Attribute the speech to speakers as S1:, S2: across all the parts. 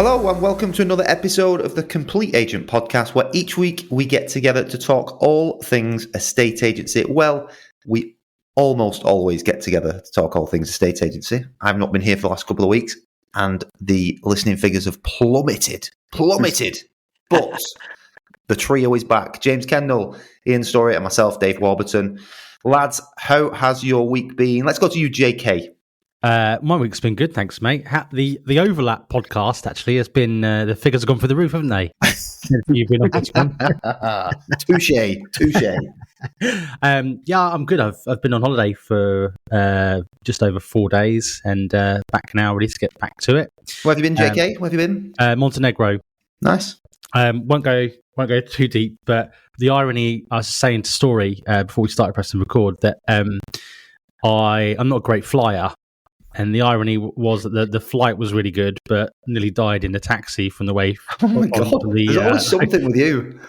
S1: Hello and welcome to another episode of the Complete Agent podcast, where each week we get together to talk all things estate agency. Well, we almost always get together to talk all things estate agency. I've not been here for the last couple of weeks and the listening figures have plummeted. But the trio is back. James Kendall, Ian Story and myself, Dave Warburton. Lads, how has your week been? Let's go to you, JK.
S2: My week's been good, thanks, mate. The Overlap podcast actually has been the figures have gone through the roof, haven't they? You've been on this one.
S1: Touche.
S2: Yeah, I'm good. I've been on holiday for just over 4 days, and back now, ready to get back to it.
S1: Where have you been, JK? Where have you been?
S2: Montenegro.
S1: Nice.
S2: Won't go too deep, but the irony, I was saying to Story before we started pressing record that I'm not a great flyer. And the irony was that the flight was really good, but nearly died in the taxi from the way.
S1: Oh my God. There's always something with you.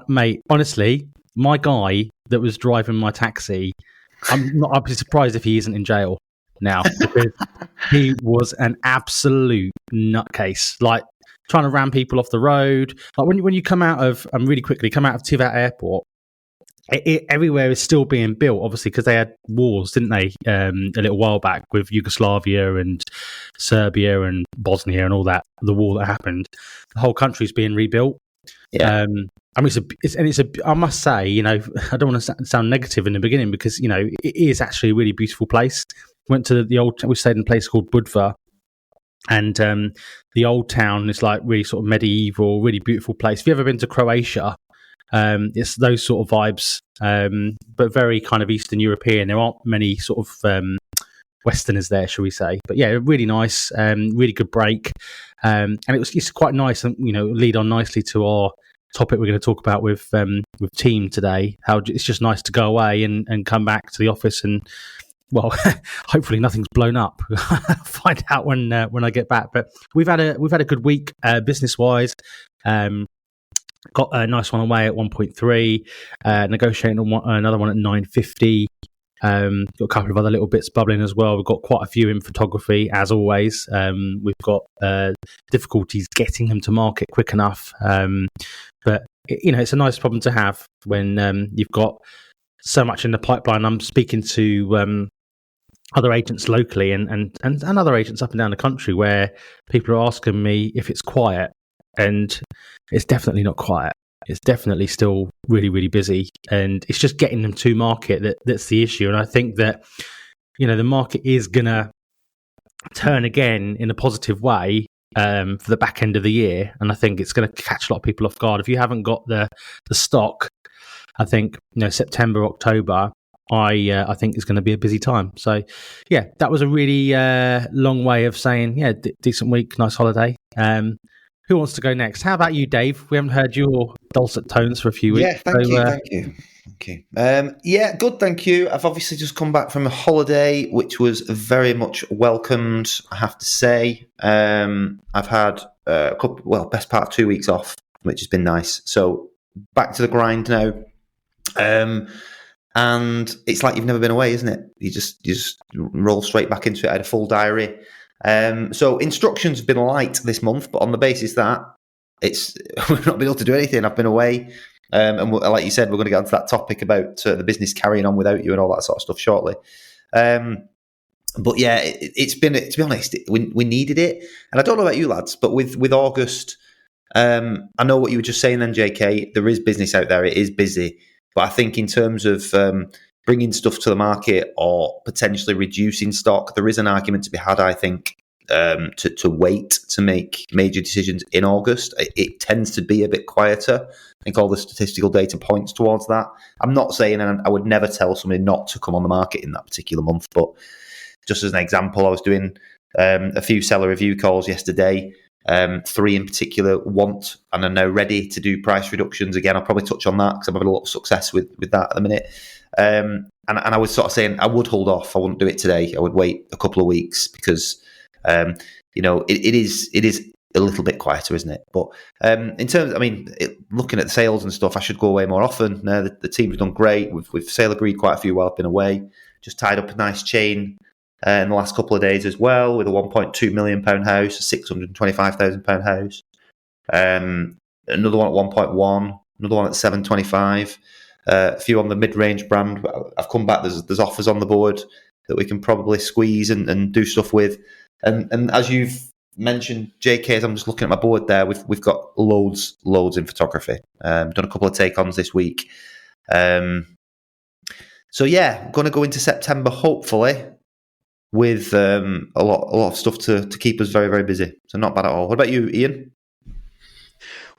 S2: Mate, honestly, my guy that was driving my taxi, I'd be surprised if he isn't in jail now, because he was an absolute nutcase. Like, trying to ram people off the road. Like, when you come out of, really quickly, come out of Tivat Airport, everywhere is still being built, obviously, because they had wars, didn't they, a little while back with Yugoslavia and Serbia and Bosnia and all that, the war that happened. The whole country's being rebuilt.
S1: Yeah.
S2: I mean, I must say, you know, I don't want to sound negative in the beginning, because, you know, it is actually a really beautiful place. We stayed in a place called Budva, and the old town is like really sort of medieval, really beautiful place. If you've ever been to Croatia, it's those sort of vibes, but very kind of Eastern European. There aren't many sort of Westerners there, shall we say? But yeah, really nice, really good break, and it's quite nice, and you know, lead on nicely to our topic we're going to talk about with team today. How it's just nice to go away and come back to the office, and well, hopefully nothing's blown up. Find out when I get back. But we've had a good week business wise. Got a nice one away at 1.3, negotiating on another one at 950. Got a couple of other little bits bubbling as well. We've got quite a few in photography, as always. We've got difficulties getting them to market quick enough. But, you know, it's a nice problem to have when you've got so much in the pipeline. I'm speaking to other agents locally and other agents up and down the country where people are asking me if it's quiet. And it's definitely not quiet. It's definitely still really, really busy. And it's just getting them to market that's the issue. And I think that, you know, the market is going to turn again in a positive way for the back end of the year. And I think it's going to catch a lot of people off guard. If you haven't got the stock, I think, you know, September, October, I think it's going to be a busy time. So, yeah, that was a really long way of saying, yeah, decent week, nice holiday. Who wants to go next? How about you, Dave? We haven't heard your dulcet tones for a few weeks.
S1: Yeah, thank you. Yeah, good, thank you. I've obviously just come back from a holiday, which was very much welcomed, I have to say. I've had best part of 2 weeks off, which has been nice. So back to the grind now. And it's like you've never been away, isn't it? You just roll straight back into it. I had a full diary. So instructions have been light this month, but on the basis that we've not been able to do anything. I've been away, and like you said, we're going to get onto that topic about the business carrying on without you and all that sort of stuff shortly. But yeah, it's been, to be honest, we needed it, and I don't know about you lads, but with August, I know what you were just saying then, JK. There is business out there; it is busy, but I think in terms of bringing stuff to the market or potentially reducing stock, there is an argument to be had, I think, to wait to make major decisions in August. It tends to be a bit quieter. I think all the statistical data points towards that. I'm not saying, and I would never tell somebody not to come on the market in that particular month, but just as an example, I was doing a few seller review calls yesterday. 3 in particular want and are now ready to do price reductions. Again, I'll probably touch on that because I'm having a lot of success with that at the minute. And I was sort of saying I would hold off. I wouldn't do it today. I would wait a couple of weeks because, you know, it is a little bit quieter, isn't it? But in terms, I mean, looking at the sales and stuff, I should go away more often. The team have done great. We've sale agreed quite a few while I've been away. Just tied up a nice chain in the last couple of days as well, with a £1.2 million house, a £625,000 house. Another one at 1.1, another one at 725. A few on the mid-range brand. I've come back. There's offers on the board that we can probably squeeze and do stuff with. And as you've mentioned, JK, as I'm just looking at my board there, we've got loads in photography. Done a couple of take-ons this week. So yeah, going to go into September hopefully with a lot of stuff to keep us very, very busy. So not bad at all. What about you, Ian?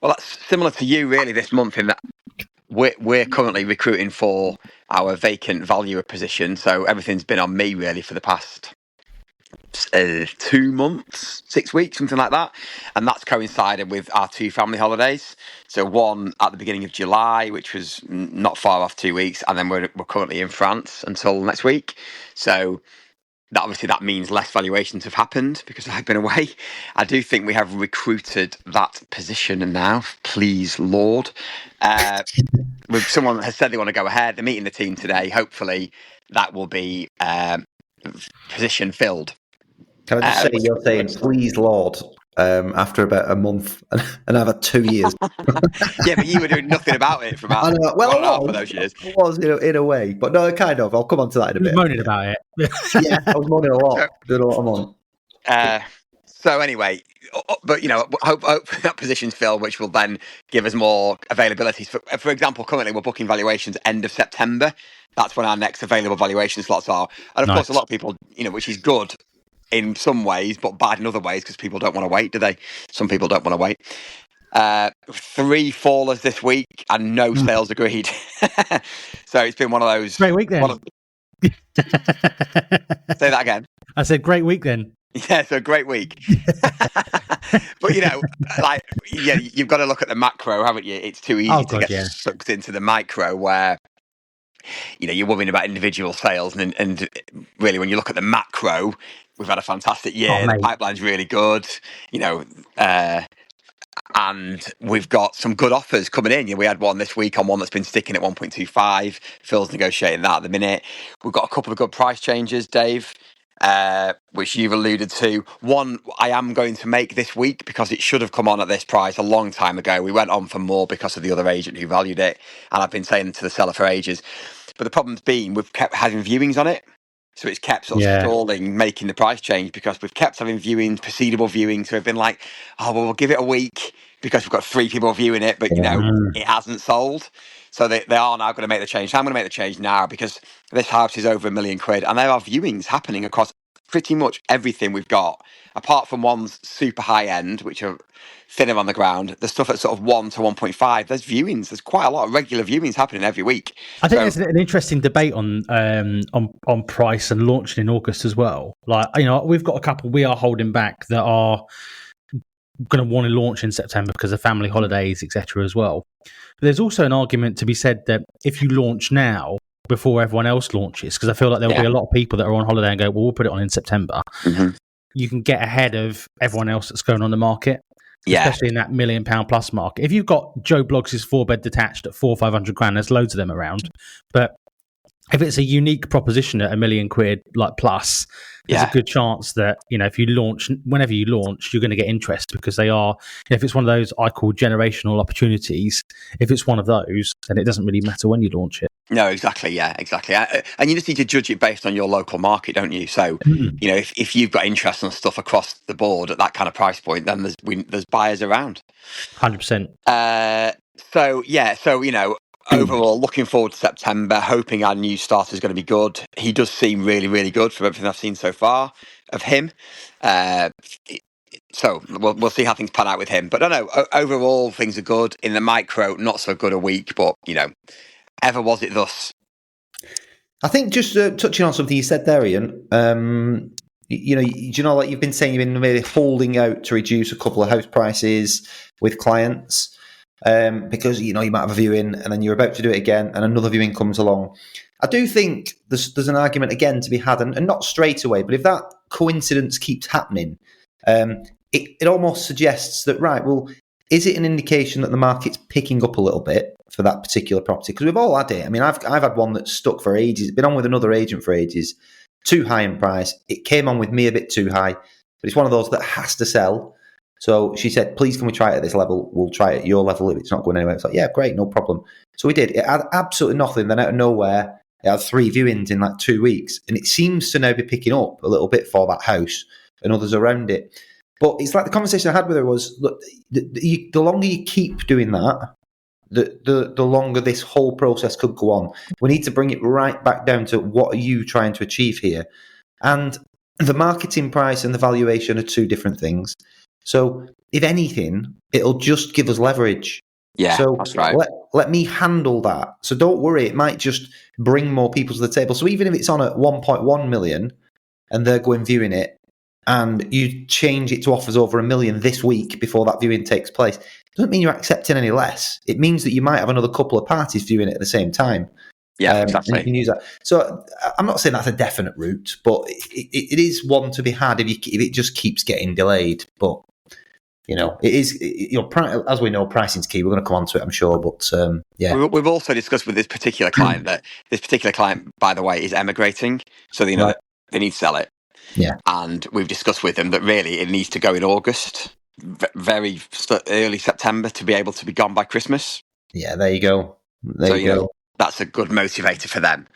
S3: Well, that's similar to you really this month in that we're currently recruiting for our vacant valuer position. So everything's been on me really for the past 2 months, 6 weeks, something like that. And that's coincided with our 2 family holidays. So one at the beginning of July, which was not far off 2 weeks. And then we're currently in France until next week. So that means less valuations have happened because I've been away. I do think we have recruited that position now, please Lord. With someone has said they want to go ahead, they're meeting the team today. Hopefully that will be position filled.
S1: Can I just say, you're saying please Lord after about a month, and I've had 2 years.
S3: Yeah, but you were doing nothing about it for about one and a half of those years.
S1: I was, in a way, but no, kind of. I'll come on to that in a bit.
S2: Moaning about it.
S1: Yeah, I was moaning a lot. Doing a lot of moaning.
S3: So anyway, but hope that position's filled, which will then give us more availabilities. For example, currently we're booking valuations end of September. That's when our next available valuation slots are. And of course, a lot of people, which is good in some ways, but bad in other ways because people don't want to wait, do they? Some people don't want to wait. 3 fallers this week and no sales agreed. So it's been one of those.
S2: Great week then.
S3: Say that again.
S2: I said great week then.
S3: Yeah, so great week. But you've got to look at the macro, haven't you? It's too easy to get sucked into the micro where you're worrying about individual sales, and really when you look at the macro, we've had a fantastic year. The pipeline's really good, and we've got some good offers coming in. We had one this week on one that's been sticking at 1.25. Phil's negotiating that at the minute. We've got a couple of good price changes, Dave, which you've alluded to. One I am going to make this week because it should have come on at this price a long time ago. We went on for more because of the other agent who valued it, and I've been saying to the seller for ages. But the problem's been we've kept having viewings on it. So it's kept sort of stalling, making the price change because we've kept having viewings, proceedable viewings. So we've been like, we'll give it a week because we've got 3 people viewing it, but it hasn't sold. So they are now going to make the change. So I'm going to make the change now because this house is over £1 million, and there are viewings happening across pretty much everything we've got, apart from ones super high end, which are thinner on the ground. The stuff at sort of 1 to 1.5. There's viewings. There's quite a lot of regular viewings happening every week.
S2: I think there's an interesting debate on price and launching in August as well. We've got a couple we are holding back that are going to want to launch in September because of family holidays, etc. as well. But there's also an argument to be said that if you launch now before everyone else launches, because I feel like there'll be a lot of people that are on holiday and go, well, we'll put it on in September. Mm-hmm. You can get ahead of everyone else that's going on the market. Especially in that £1 million plus market. If you've got Joe Bloggs' 4-bed detached at £400,000-500,000, there's loads of them around. But if it's a unique proposition at £1 million plus, there's a good chance that if you launch, whenever you launch, you're going to get interest because they are. If it's one of those I call generational opportunities, if it's one of those, then it doesn't really matter when you launch it.
S3: No, exactly. Yeah, exactly. And you just need to judge it based on your local market, don't you? So, if you've got interest on stuff across the board at that kind of price point, then there's buyers around.
S2: 100%.
S3: Overall, looking forward to September, hoping our new starter is going to be good. He does seem really, really good from everything I've seen so far of him. So we'll see how things pan out with him. But overall, things are good. In the micro, not so good a week, but, ever was it thus?
S1: I think just touching on something you said there, Ian, like you've been saying, you've been maybe holding out to reduce a couple of house prices with clients because, you might have a viewing and then you're about to do it again and another viewing comes along. I do think there's an argument again to be had, and not straight away, but if that coincidence keeps happening, it almost suggests that, right, well, is it an indication that the market's picking up a little bit for that particular property? Because we've all had it. I mean, I've had one that's stuck for ages. It's been on with another agent for ages. too high in price. It came on with me a bit too high, but it's one of those that has to sell. So she said, please, can we try it at this level? We'll try it at your level if it's not going anywhere. It's like, yeah, great, no problem. So we did. It had absolutely nothing. Then out of nowhere, it had 3 viewings in like 2 weeks. And it seems to now be picking up a little bit for that house and others around it. But it's like the conversation I had with her was, look, the longer you keep doing that, the longer this whole process could go on. We need to bring it right back down to what are you trying to achieve here? And the marketing price and the valuation are 2 different things. So if anything, it'll just give us leverage.
S3: Yeah,
S1: so
S3: that's right.
S1: Let me handle that. So don't worry, it might just bring more people to the table. So even if it's on at 1.1 million and they're going viewing it, and you change it to offers over 1 million this week before that viewing takes place, doesn't mean you're accepting any less. It means that you might have another couple of parties viewing it at the same time.
S3: Yeah, exactly.
S1: And you can use that. So I'm not saying that's a definite route, but it is one to be had if it just keeps getting delayed. But it is. As we know, pricing's key. We're going to come on to it, I'm sure. But yeah,
S3: we've also discussed with this particular client that this particular client, by the way, is emigrating, so they know they need to sell it.
S1: Yeah,
S3: and we've discussed with them that really it needs to go in August, very early September, to be able to be gone by Christmas.
S1: Yeah, there you go. There you go.
S3: That's a good motivator for them.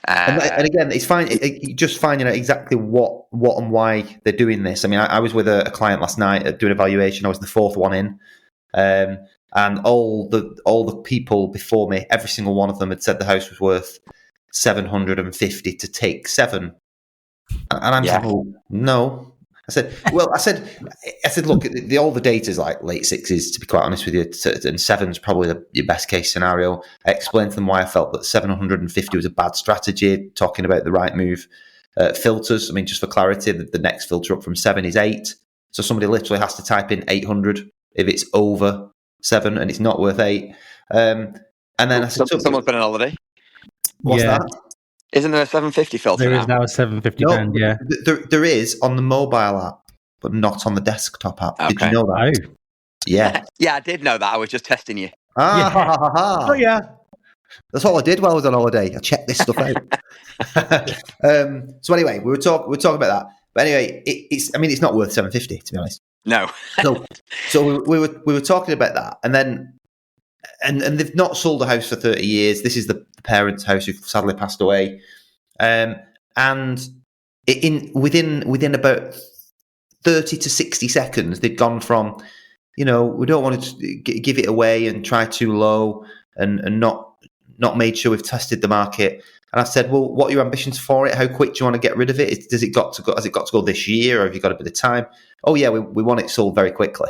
S1: And again, it's fine. Just finding out exactly what and why they're doing this. I mean, I was with a client last night doing a valuation. I was the 4th one in, and all the people before me, every single one of them had said the house was worth 750 to take 7. And I'm saying, oh, no. I said, look, all the data is like late 6s, to be quite honest with you, and 7's probably your best case scenario. I explained to them why I felt that 750 was a bad strategy, talking about the right move. Filters, I mean, just for clarity, the next filter up from 7 is 8. So somebody literally has to type in 800 if it's over 7 and it's not worth 8. And then I said,
S3: someone's been on holiday.
S1: What's that?
S3: Isn't there a 750 filter
S2: There
S3: now?
S2: is now a 750 band, yeah.
S1: There is on the mobile app, but not on the desktop app.
S3: Okay.
S1: Did you know that?
S2: Oh.
S1: Yeah.
S3: Yeah, I did know that. I was just testing you.
S1: Oh, yeah. That's all I did while I was on holiday. I checked this stuff out. So anyway, we were talking about that. But anyway, it's not worth 750, to be honest.
S3: No.
S1: So we were talking about that, and then and they've not sold a house for 30 years. This is the parents' house who sadly passed away, and within about 30 to 60 seconds, they'd gone from, we don't want to give it away and try too low, and not made sure we've tested the market. And I said, well, what are your ambitions for it? How quick do you want to get rid of it? Has it got to go this year, or have you got a bit of time? Oh yeah, we want it sold very quickly.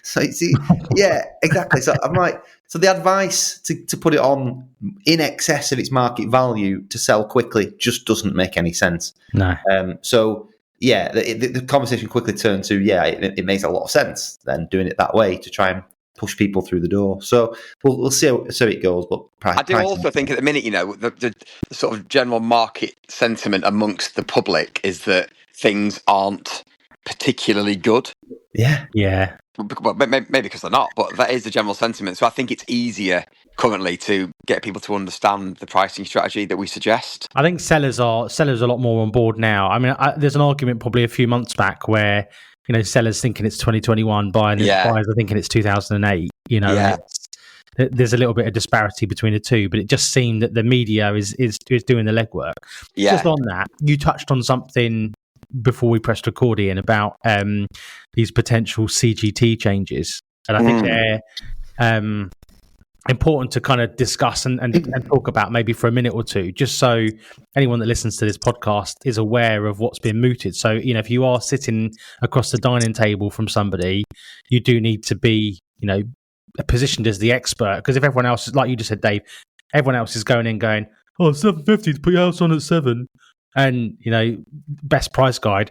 S1: So you see, yeah, exactly. So I'm like, so the advice to put it on in excess of its market value to sell quickly just doesn't make any sense.
S2: No.
S1: So yeah, the conversation quickly turned to, it makes a lot of sense then doing it that way to try and push people through the door. So we'll see how it goes. But
S3: I do also think at the minute, the sort of general market sentiment amongst the public is that things aren't particularly good.
S2: Yeah.
S3: Well, maybe because they're not, but that is the general sentiment. So I think it's easier currently to get people to understand the pricing strategy that we suggest.
S2: I think sellers are a lot more on board now. I mean, there's an argument probably a few months back where sellers thinking it's 2021, buyers are thinking it's 2008. There's a little bit of disparity between the two, but it just seemed that the media is doing the legwork.
S3: Yeah.
S2: Just on that, you touched on something before we pressed record in about these potential CGT changes, and I think they're important to kind of discuss and talk about maybe for a minute or two, just so anyone that listens to this podcast is aware of what's been mooted. So if you are sitting across the dining table from somebody, you do need to be positioned as the expert, because if everyone else is, like you just said, Dave, everyone else is going, oh, 750 to put your house on at 7, and best price guide,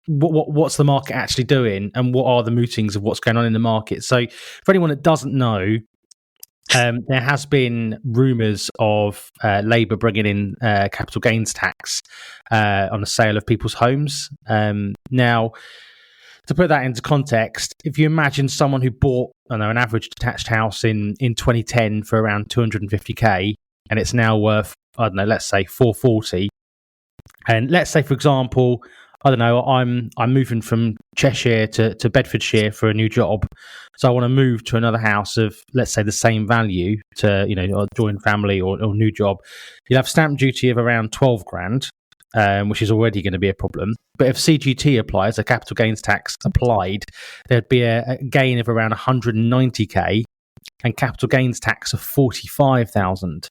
S2: what's the market actually doing, and what are the mootings of what's going on in the market? So for anyone that doesn't know, there has been rumours of Labour bringing in capital gains tax on the sale of people's homes. Now, to put that into context, if you imagine someone who bought an average detached house in 2010 for around 250k, and it's now worth, I don't know, let's say 440, And let's say, for example, I don't know, I'm moving from Cheshire to Bedfordshire for a new job, so I want to move to another house of, let's say, the same value to, a joint family or new job. You'll have stamp duty of around 12 grand, which is already going to be a problem. But if CGT applies, a capital gains tax applied, there'd be a gain of around 190k and capital gains tax of 45,000.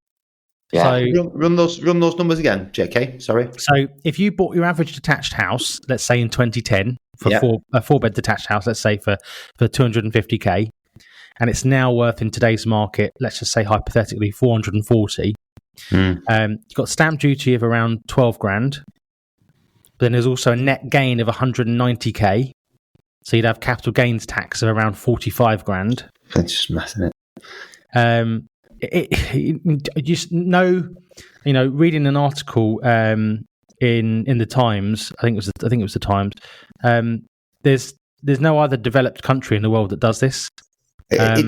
S3: Yeah.
S2: So
S1: run those numbers again, JK. Sorry.
S2: So if you bought your average detached house, let's say in 2010, for a 4-bed detached house, let's say for 250k, and it's now worth in today's market, let's just say hypothetically 440. You've got stamp duty of around 12 grand. But then there's also a net gain of 190k. So you'd have capital gains tax of around 45 grand.
S1: It's just messing
S2: it just know, reading an article in the Times, I think it was the Times. There's no other developed country in the world that does this.
S1: I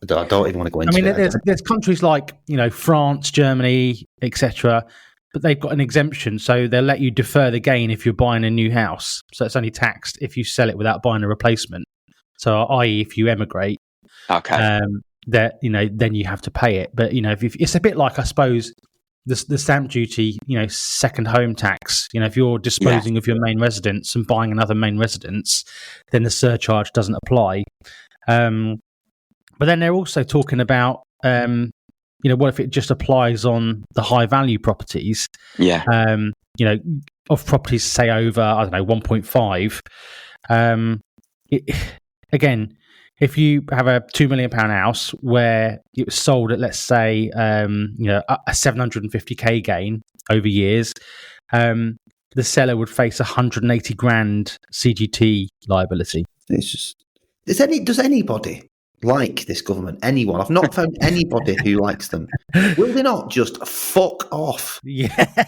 S1: don't even want to go into it.
S2: There's countries like France, Germany, etc., but they've got an exemption, so they'll let you defer the gain if you're buying a new house. So it's only taxed if you sell it without buying a replacement. So, i.e., if you emigrate,
S3: okay,
S2: then you have to pay it. But if it's a bit like, I suppose, the stamp duty, second home tax. If you're disposing of your main residence and buying another main residence, then the surcharge doesn't apply. But then they're also talking about, what if it just applies on the high value properties?
S3: Yeah.
S2: Of properties, say over, I don't know, 1.5. Again, if you have a £2 million house where it was sold at, let's say, a 750k gain over years, the seller would face 180 grand CGT liability.
S1: It's just, does anybody like this government? Anyone? I've not found anybody who likes them. Will they not just fuck off?
S2: Yeah.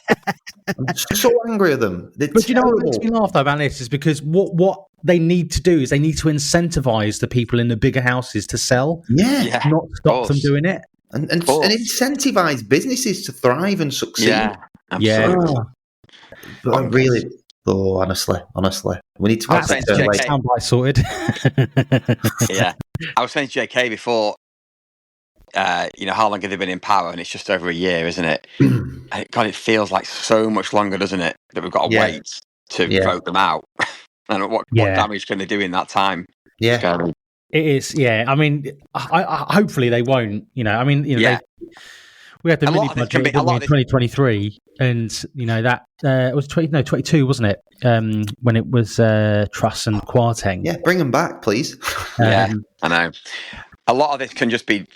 S1: I'm so angry at them.
S2: But you know what makes me laugh though about this is because what they need to do is they need to incentivize the people in the bigger houses to sell, not stop them doing it,
S1: and incentivize businesses to thrive and succeed.
S3: Yeah, absolutely.
S1: But really, honestly, we need to
S2: get that soundbite sorted.
S3: Yeah, I was saying to JK before. How long have they been in power? And it's just over a year, isn't it? God, it feels like so much longer, doesn't it? That we've got to wait to vote them out. And what damage can they do in that time?
S1: Yeah,
S2: it is. Yeah, I mean, I hopefully they won't. We had the mini budget in 2023, and that it was 22, wasn't it? When it was Truss and Kwarteng.
S1: Yeah, bring them back, please.
S3: I know. A lot of this can just be,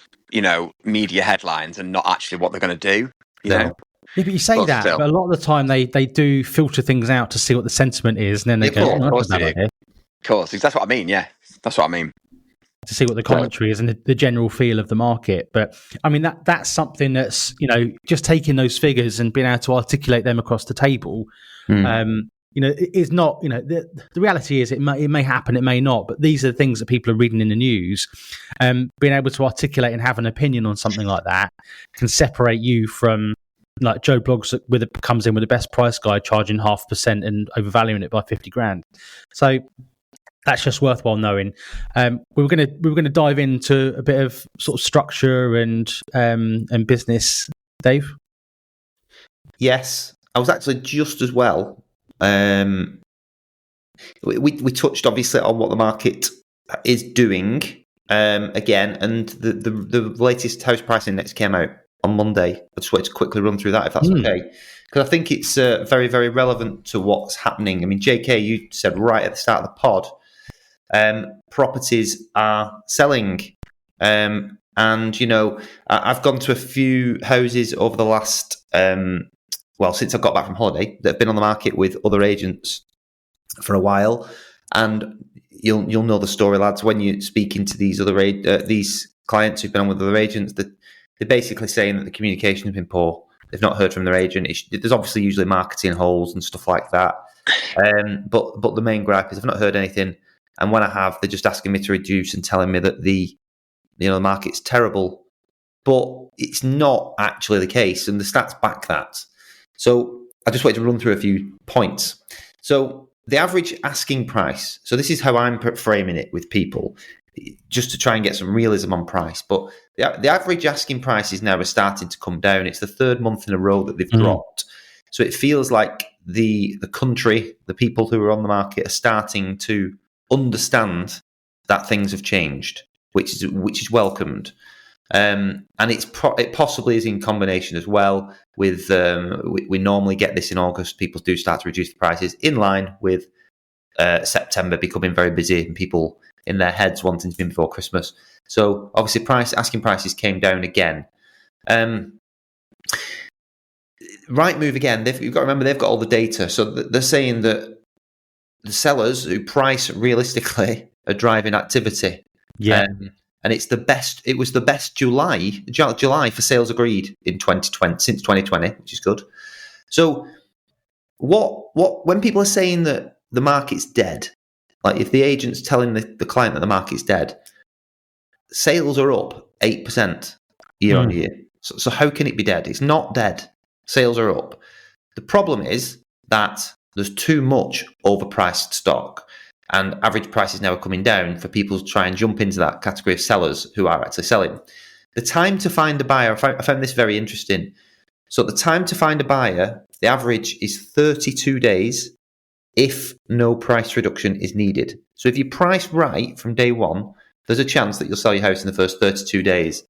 S3: media headlines and not actually what they're going to do.
S2: Yeah, but you say that, but a lot of the time they do filter things out to see what the sentiment is, and then they go,
S3: of course, that's what I mean. Yeah, that's what I mean.
S2: To see what the commentary is and the general feel of the market. But I mean, that's something that's, just taking those figures and being able to articulate them across the table, is not, the reality is it may happen, it may not, but these are the things that people are reading in the news. Being able to articulate and have an opinion on something like that can separate you from like Joe Bloggs comes in with the best price guide charging 0.5% and overvaluing it by 50 grand. So that's just worthwhile knowing. We were going to dive into a bit of sort of structure and business, Dave.
S1: Yes, I was actually just as well. We touched obviously on what the market is doing again, and the latest house price index came out on Monday. I just wanted to quickly run through that, if that's okay, because I think it's very, very relevant to what's happening. I mean, JK, you said right at the start of the pod, properties are selling, and I've gone to a few houses over the last since I got back from holiday that have been on the market with other agents for a while, and you'll know the story, lads. When you're speaking to these other these clients who've been on with other agents, that they're basically saying that the communication has been poor. They've not heard from their agent. There's obviously usually marketing holes and stuff like that, but the main gripe is I've not heard anything. And when I have, they're just asking me to reduce and telling me that the market's terrible, but it's not actually the case, and the stats back that. So I just wanted to run through a few points. So the average asking price. So this is how I'm framing it with people, just to try and get some realism on price. But the average asking prices now are starting to come down. It's the third month in a row that they've dropped. So it feels like the country, the people who are on the market, are starting to understand that things have changed, which is welcomed. And it possibly is in combination as well with we normally get this in August. People do start to reduce the prices in line with September becoming very busy and people in their heads wanting to be before Christmas. So obviously asking prices came down again. Rightmove again, you've got to remember they've got all the data. So they're saying that the sellers who price realistically are driving activity.
S2: Yeah.
S1: And it was the best July for sales agreed in 2020 since 2020, which is good. So when people are saying that the market's dead, like if the agent's telling the client that the market's dead, sales are up 8% year on year. So how can it be dead? It's not dead. Sales are up. The problem is that there's too much overpriced stock, and average prices now are coming down for people to try and jump into that category of sellers who are actually selling. The time to find a buyer, I found this very interesting. So the time to find a buyer, the average is 32 days if no price reduction is needed. So if you price right from day one, there's a chance that you'll sell your house in the first 32 days.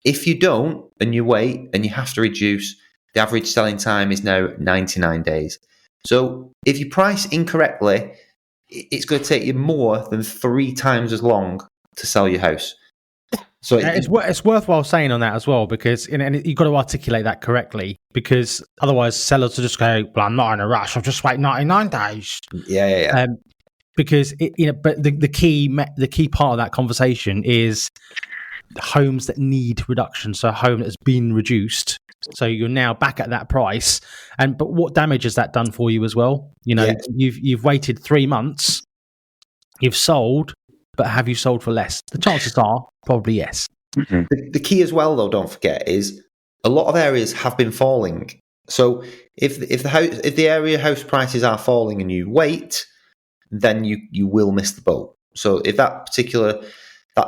S1: If you don't, and you wait and you have to reduce, the average selling time is now 99 days. So if you price incorrectly, it's going to take you more than 3 times as long to sell your house. So
S2: it's worthwhile saying on that as well, because and you've got to articulate that correctly, because otherwise sellers will just go, well, I'm not in a rush, I'll just wait 99 days.
S1: Yeah.
S2: Because but the key part of that conversation is homes that need reduction. So a home that's been reduced. So you're now back at that price, but what damage has that done for you as well? You've waited 3 months, you've sold, but have you sold for less? The chances are probably yes.
S1: Mm-hmm. The key as well, though, don't forget, is a lot of areas have been falling. So if the area house prices are falling and you wait, then you will miss the boat. So if that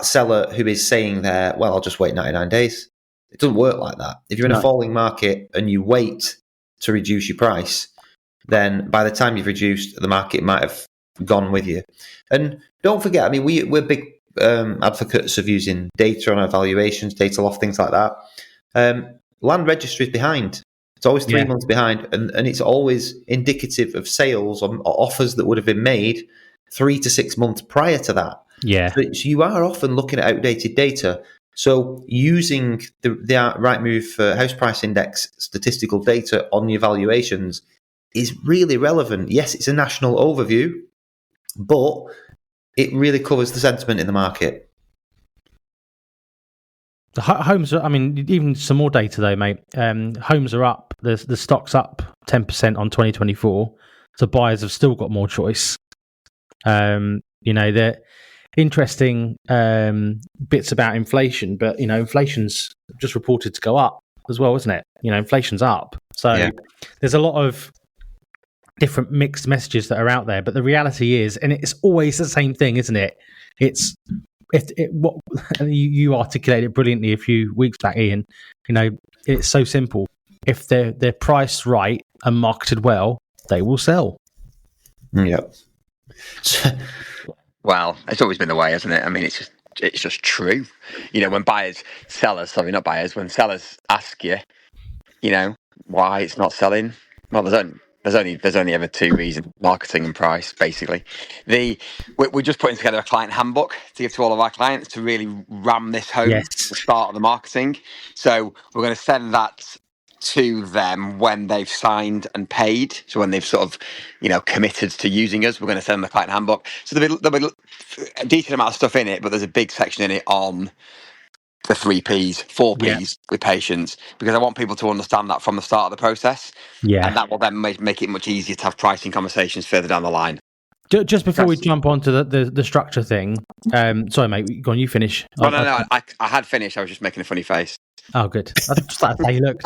S1: seller who is saying there, well, I'll just wait 99 days. It doesn't work like that. If you're in a falling market and you wait to reduce your price, then by the time you've reduced, the market might have gone with you. And don't forget, I mean, we're big advocates of using data on our valuations, data loft, things like that. Land registry is behind. It's always 3 months behind, and it's always indicative of sales or offers that would have been made 3 to 6 months prior to that.
S2: Yeah.
S1: So you are often looking at outdated data. So using the Rightmove House Price Index statistical data on your valuations is really relevant. Yes, it's a national overview, but it really covers the sentiment in the market.
S2: The homes are, I mean, even some more data though, mate. Homes are up. The stock's up 10% on 2024. So buyers have still got more choice. They're interesting bits about inflation, but inflation's just reported to go up as well, isn't it? Inflation's up. So there's a lot of different mixed messages that are out there, but the reality is, and it's always the same thing, isn't it? It's what you articulated it brilliantly a few weeks back, Ian. It's so simple. If they're priced right and marketed well, they will sell.
S1: Yep.
S3: Well, it's always been the way, hasn't it? I mean, it's just true. When when sellers ask you, why it's not selling, well, there's only ever 2 reasons: marketing and price, basically. We're just putting together a client handbook to give to all of our clients to really ram this home at the start of the marketing. So we're going to send that to them when they've signed and paid. So when they've sort of, committed to using us, we're going to send them the client handbook. So there'll be a decent amount of stuff in it, but there's a big section in it on the 3 Ps, 4 Ps with patience, because I want people to understand that from the start of the process. Yeah. And that will then make it much easier to have pricing conversations further down the line.
S2: Just before we jump onto the structure thing, sorry, mate, go on, you finish.
S3: No, I had finished. I was just making a funny face.
S2: Oh, good. I just like they looked.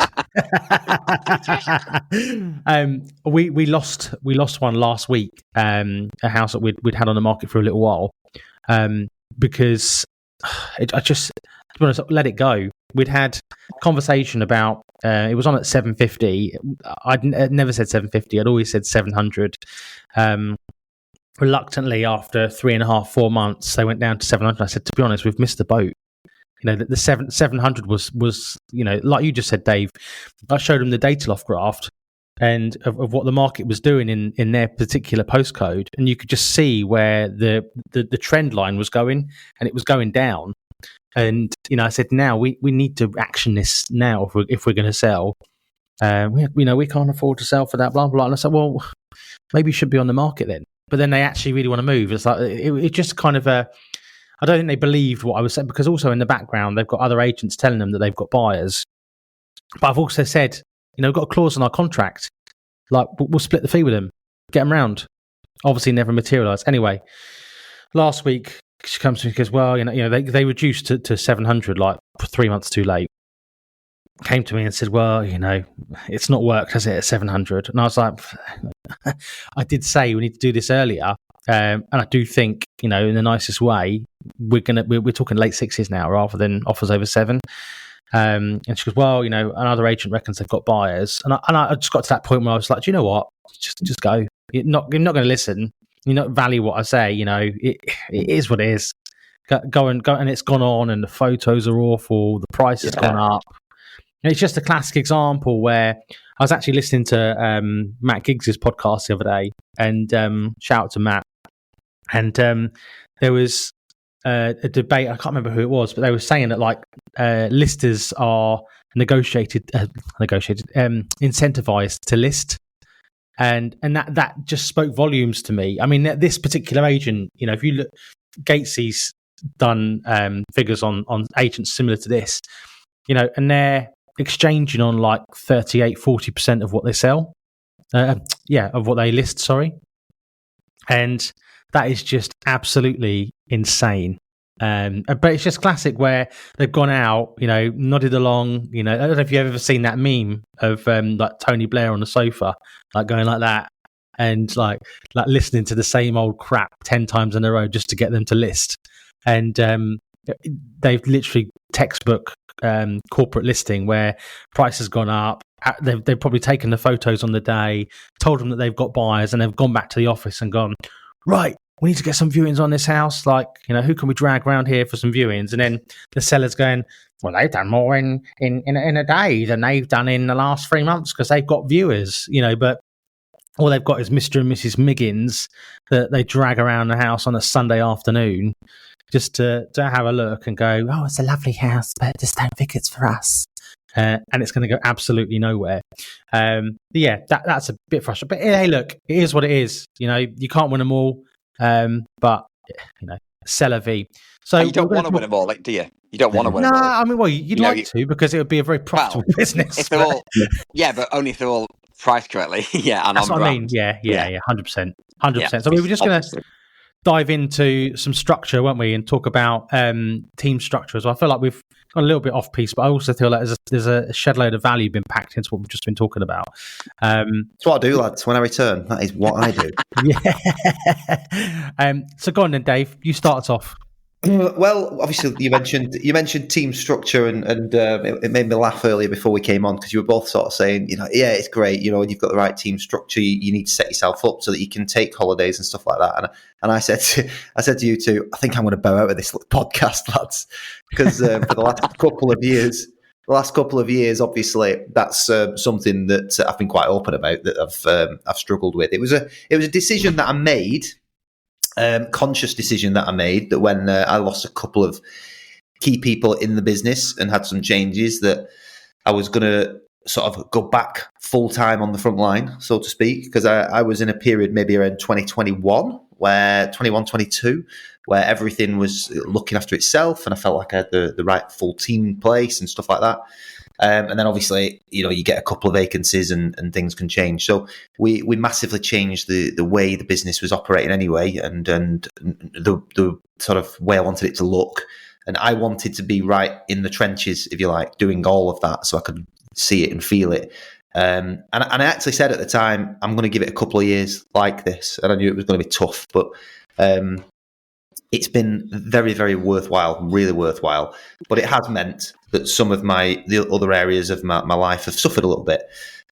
S2: We lost one last week. A house that we'd had on the market for a little while, because I just, to be honest, let it go. We'd had conversation about it was on at 750. I'd never said 750. I'd always said 700. Reluctantly, after 3.5-4 months, they went down to 700. I said, to be honest, we've missed the boat. You know, the 700 was, you know, like you just said, Dave, I showed them the data loft graph and of what the market was doing in their particular postcode. And you could just see where the trend line was going, and it was going down. And, you know, I said, now we need to action this now if we're going to sell. We can't afford to sell for that, blah, blah. And I said, well, maybe you should be on the market then. But then they actually really want to move. It's like, it just kind of I don't think they believed what I was saying, because also in the background, they've got other agents telling them that they've got buyers. But I've also said, you know, we've got a clause in our contract, like we'll split the fee with them, get them round. Obviously never materialised. Anyway, last week she comes to me and goes, well, you know, they reduced to 700, like 3 months too late. Came to me and said, well, you know, it's not worked, has it, at 700? And I was like, I did say we need to do this earlier. And I do think, you know, in the nicest way, we're talking late 6s now rather than offers over 7. And she goes, well, you know, another agent reckons they've got buyers. And I just got to that point where I was like, do you know what? Just go. You're not going to listen. You not value what I say. You know, it is what it is. Go and it's gone on, and the photos are awful. The price has gone up. And it's just a classic example where I was actually listening to Matt Giggs' podcast the other day, and shout out to Matt. And there was a debate. I can't remember who it was, but they were saying that like listers are incentivized to list, and that just spoke volumes to me. I mean, this particular agent, you know, if you look, Gatesy's done figures on agents similar to this, you know, and they're exchanging on like 38-40% of what they sell, of what they list. Sorry, and that is just absolutely insane. But it's just classic where they've gone out, you know, nodded along. You know, I don't know if you've ever seen that meme of like Tony Blair on the sofa, like going like that, and like listening to the same old crap 10 times in a row just to get them to list. And they've literally textbook corporate listing where price has gone up. They've probably taken the photos on the day, told them that they've got buyers, and they've gone back to the office and gone, right, we need to get some viewings on this house. Like, you know, who can we drag around here for some viewings? And then the seller's going, well, they've done more in a day than they've done in the last 3 months because they've got viewers, you know, but all they've got is Mr. and Mrs. Miggins that they drag around the house on a Sunday afternoon just to have a look and go, oh, it's a lovely house, but just don't think it's for us. And it's going to go absolutely nowhere. That's a bit frustrating. But hey, look, it is what it is. You know, you can't win them all. But you know, c'est la vie. So
S3: you don't want to win them all, like, do you? You don't want to win them all.
S2: No, I mean, well, you'd like to, because it would be a very profitable business.
S3: If they're all, but only if they're all priced correctly. And
S2: that's what I mean. Yeah, 100%. So we were just going to dive into some structure, weren't we, and talk about team structure as well. I feel like we've gone a little bit off piece, but I also feel like there's a shed load of value being packed into what we've just been talking about.
S1: It's what I do, lads. When I return, that is what I do.
S2: So go on then, Dave. You start us off.
S1: Well, obviously, you mentioned team structure, and it made me laugh earlier before we came on, because you were both sort of saying, you know, yeah, it's great, you know, you've got the right team structure. You need to set yourself up so that you can take holidays and stuff like that. And I said to you two, I think I'm going to bow out of this podcast, lads, because for the last couple of years, obviously, that's something that I've been quite open about, that I've struggled with. It was a decision that I made. Conscious decision that I made, that when I lost a couple of key people in the business and had some changes, that I was going to sort of go back full time on the front line, so to speak, because I was in a period maybe around 2021, 22, where everything was looking after itself, and I felt like I had the right full team in place and stuff like that. And then obviously, you know, you get a couple of vacancies and things can change. So we massively changed the way the business was operating anyway, and the sort of way I wanted it to look. And I wanted to be right in the trenches, if you like, doing all of that so I could see it and feel it. And I actually said at the time, I'm going to give it a couple of years like this. And I knew it was going to be tough, but it's been very, very worthwhile, really worthwhile. But it has meant that some of the other areas of my life have suffered a little bit.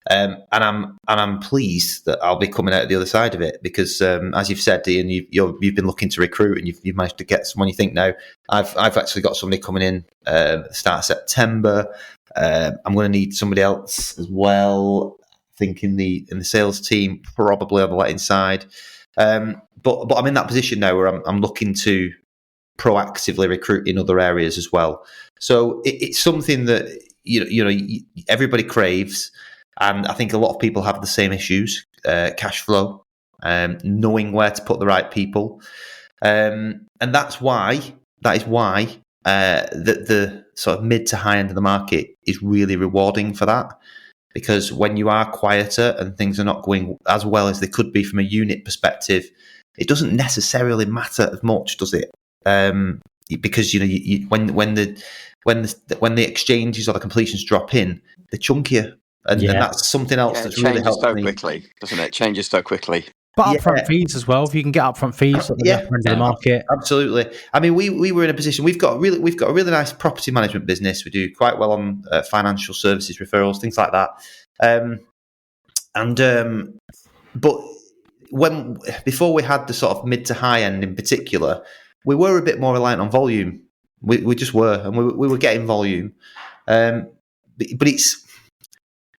S1: And I'm pleased that I'll be coming out the other side of it because, as you've said, Ian, you've been looking to recruit and you've managed to get someone. You think now I've actually got somebody coming in at the start of September. I'm going to need somebody else as well. I think in the sales team, probably on the letting side. But I'm in that position now where I'm looking to proactively recruit in other areas as well. So it's something that everybody craves. And I think a lot of people have the same issues, cash flow, knowing where to put the right people. And that is why the sort of mid to high end of the market is really rewarding for that. Because when you are quieter and things are not going as well as they could be from a unit perspective, it doesn't necessarily matter as much, does it? Because when the exchanges or the completions drop in, they're chunkier. And that's something else that's really helped
S3: so quickly, doesn't it? Changes so quickly.
S2: But upfront fees as well. If you can get upfront fees at the upper end of the market,
S1: absolutely. I mean, we were in a position. We've got a really nice property management business. We do quite well on financial services referrals, things like that. But before we had the sort of mid to high end in particular, we were a bit more reliant on volume. We just were, and we were getting volume. But it's.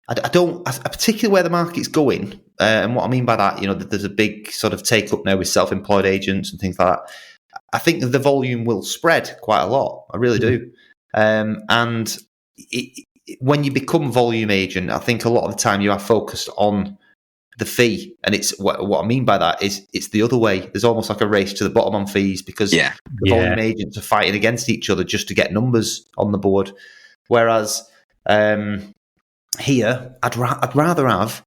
S1: I particularly where the market's going, and what I mean by that, that there's a big sort of take up now with self-employed agents and things like that. I think the volume will spread quite a lot. I really do. And when you become volume agent, I think a lot of the time you are focused on the fee, and it's what I mean by that is it's the other way. There's almost like a race to the bottom on fees because the volume agents are fighting against each other just to get numbers on the board, whereas. Here, I'd rather have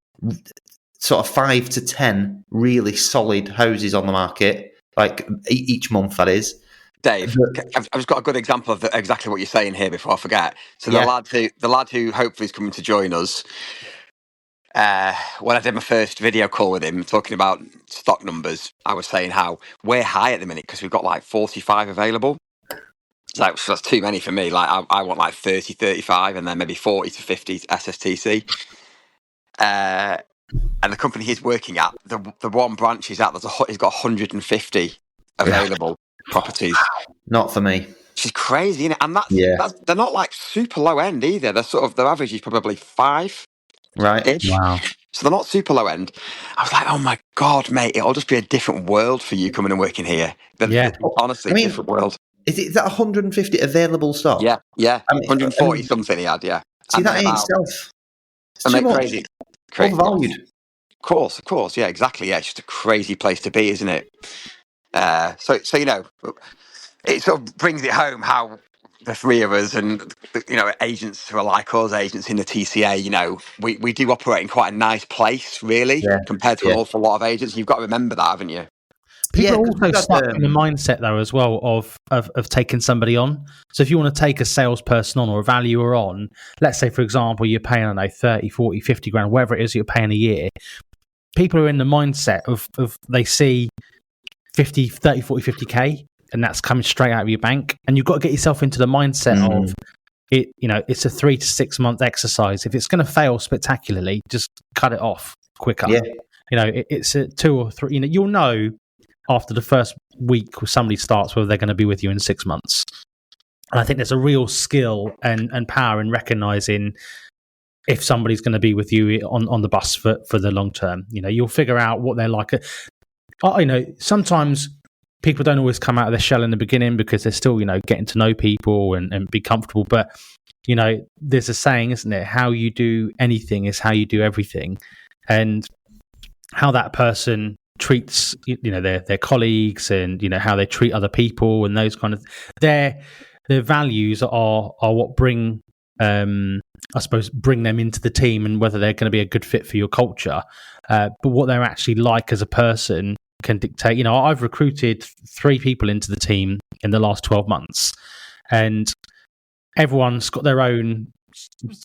S1: sort of 5 to 10 really solid houses on the market, like each month. That is,
S3: Dave. I've just got a good example of exactly what you're saying here. Before I forget, so the lad who hopefully is coming to join us. When I did my first video call with him, talking about stock numbers, I was saying how we're high at the minute because we've got like 45 available. So that's too many for me. Like I want like 30, 35 and then maybe 40 to 50 SSTC. And the company he's working at, the one branch he's at, he's got 150 available properties.
S1: Not for me.
S3: Which is crazy, isn't it? And that's they're not like super low end either. They're sort of, their average is probably 5.
S1: Right.
S2: Wow.
S3: So they're not super low end. I was like, oh my God, mate, it'll just be a different world for you coming and working here. Honestly, different world.
S1: Is that 150 available stock?
S3: Yeah. I mean, 140 something he had, yeah.
S1: See, that in itself. It's too much.
S3: Crazy.
S1: Overvalued.
S3: Of course, yeah, exactly. Yeah, it's just a crazy place to be, isn't it? So it sort of brings it home how the three of us and agents who are like us, agents in the TCA, we do operate in quite a nice place, really, compared to an awful lot of agents. You've got to remember that, haven't you?
S2: People are also stuck in the mindset, though, as well of taking somebody on. So if you want to take a salesperson on or a valuer on, let's say, for example, you're paying, I don't know, 30, 40, 50 grand, whatever it is you're paying a year. People are in the mindset of they see 50, 30, 40, 50K, and that's coming straight out of your bank. And you've got to get yourself into the mindset of it. It's a 3 to 6 month exercise. If it's going to fail spectacularly, just cut it off quicker. Yeah. It's a 2 or 3. You'll know after the first week somebody starts whether they're going to be with you in 6 months. And I think there's a real skill and power in recognizing if somebody's going to be with you on the bus for the long term. You'll figure out what they're like. Sometimes people don't always come out of their shell in the beginning because they're still, getting to know people and be comfortable. But, there's a saying, isn't it? How you do anything is how you do everything. And how that person treats their colleagues and how they treat other people and those kind of their values are what bring bring them into the team and whether they're going to be a good fit for your culture, but what they're actually like as a person can dictate. I've recruited 3 people into the team in the last 12 months and everyone's got their own,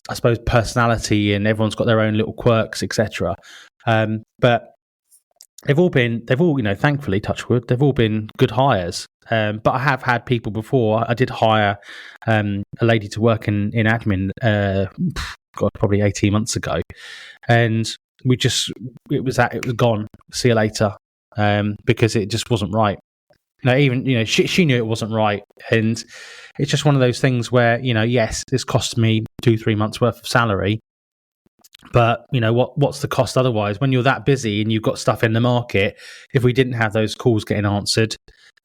S2: I suppose, personality, and everyone's got their own little quirks, etc. But they've all, thankfully, touch wood, they've all been good hires. But I have had people before. I did hire a lady to work in admin, probably 18 months ago, and it was gone. See you later, because it just wasn't right. She knew it wasn't right, and it's just one of those things where, yes, this cost me 2-3 months worth of salary, but what's the cost otherwise? When you're that busy and you've got stuff in the market, if we didn't have those calls getting answered,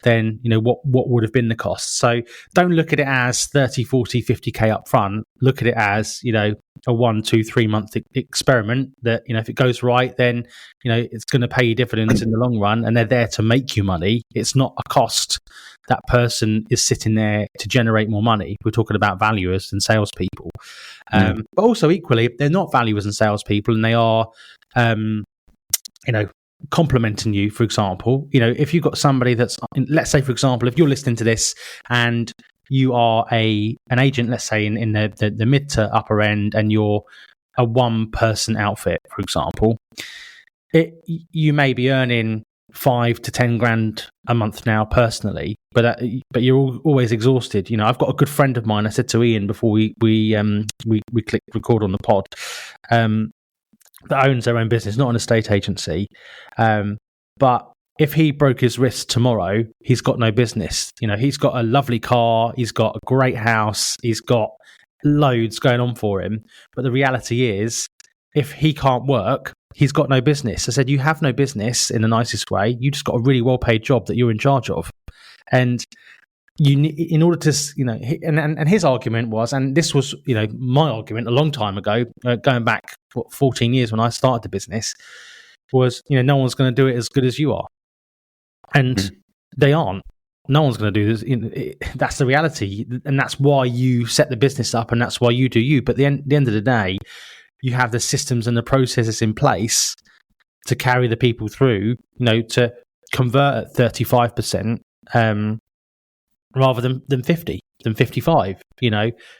S2: then what would have been the cost? So don't look at it as 30, 40, 50k up front. Look at it as a 1, 2, 3 month experiment that if it goes right, then it's going to pay you dividends in the long run, and they're there to make you money. It's not a cost. That person is sitting there to generate more money. We're talking about valuers and salespeople, but also equally, they're not valuers and salespeople, and they are complementing you. For example, if you've got somebody that's, let's say, for example, if you're listening to this and you are an agent, let's say in the mid to upper end, and you're a one person outfit, for example, you may be earning 5 to 10 grand a month now personally, but you're always exhausted. I've got a good friend of mine. I said to Ian before we clicked record on the pod, that owns their own business, not an estate agency. But if he broke his wrist tomorrow, he's got no business. He's got a lovely car, he's got a great house, he's got loads going on for him. But the reality is, if he can't work, he's got no business. I said, you have no business in the nicest way. You just got a really well-paid job that you're in charge of. And in order to, and his argument was, and this was, my argument a long time ago, going back 14 years when I started the business, was, no one's going to do it as good as you are. And they aren't. No one's going to do this. That's the reality. And that's why you set the business up, and that's why you do you. But at the end of the day, you have the systems and the processes in place to carry the people through, to convert at 35%, rather than 50, than 55,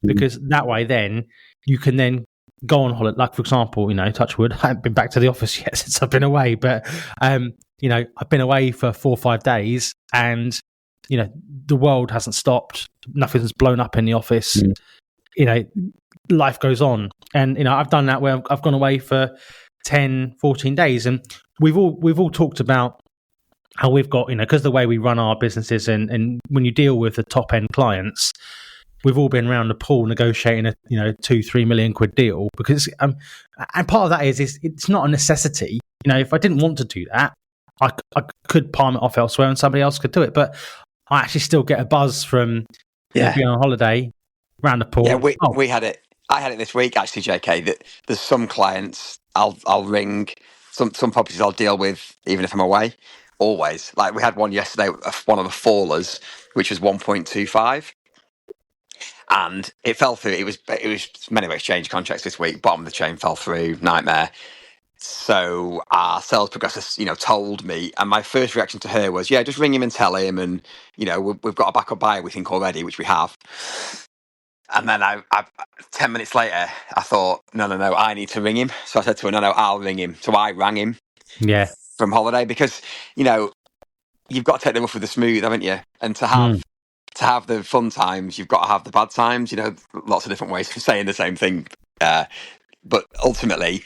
S2: because that way then you can then go on holiday. Like, for example, touch wood, I haven't been back to the office yet since I've been away, but I've been away for 4 or 5 days, and the world hasn't stopped. Nothing's blown up in the office. Life goes on, and I've done that where I've gone away for 10, 14 days, and we've all talked about how we've got, because the way we run our businesses, and when you deal with the top end clients, we've all been around the pool negotiating a 2-3 million quid deal, because and part of that is it's not a necessity. If I didn't want to do that, I could palm it off elsewhere and somebody else could do it, but I actually still get a buzz from being on holiday around the pool.
S3: Yeah, we had it. I had it this week actually, JK. That there's some clients I'll ring, some properties I'll deal with even if I'm away. Always. Like, we had one yesterday, one of the fallers, which was 1.25, and it fell through. It was many exchange contracts this week. Bottom of the chain fell through. Nightmare. So our sales progressor, told me, and my first reaction to her was, just ring him and tell him, and we've got a backup buyer, we think, already, which we have. And then I 10 minutes later, I thought, no, I need to ring him. So I said to her, no, I'll ring him. So I rang him.
S2: Yeah.
S3: From holiday, because you've got to take the rough with the smooth, haven't you? And to have the fun times, you've got to have the bad times. Lots of different ways of saying the same thing. But ultimately,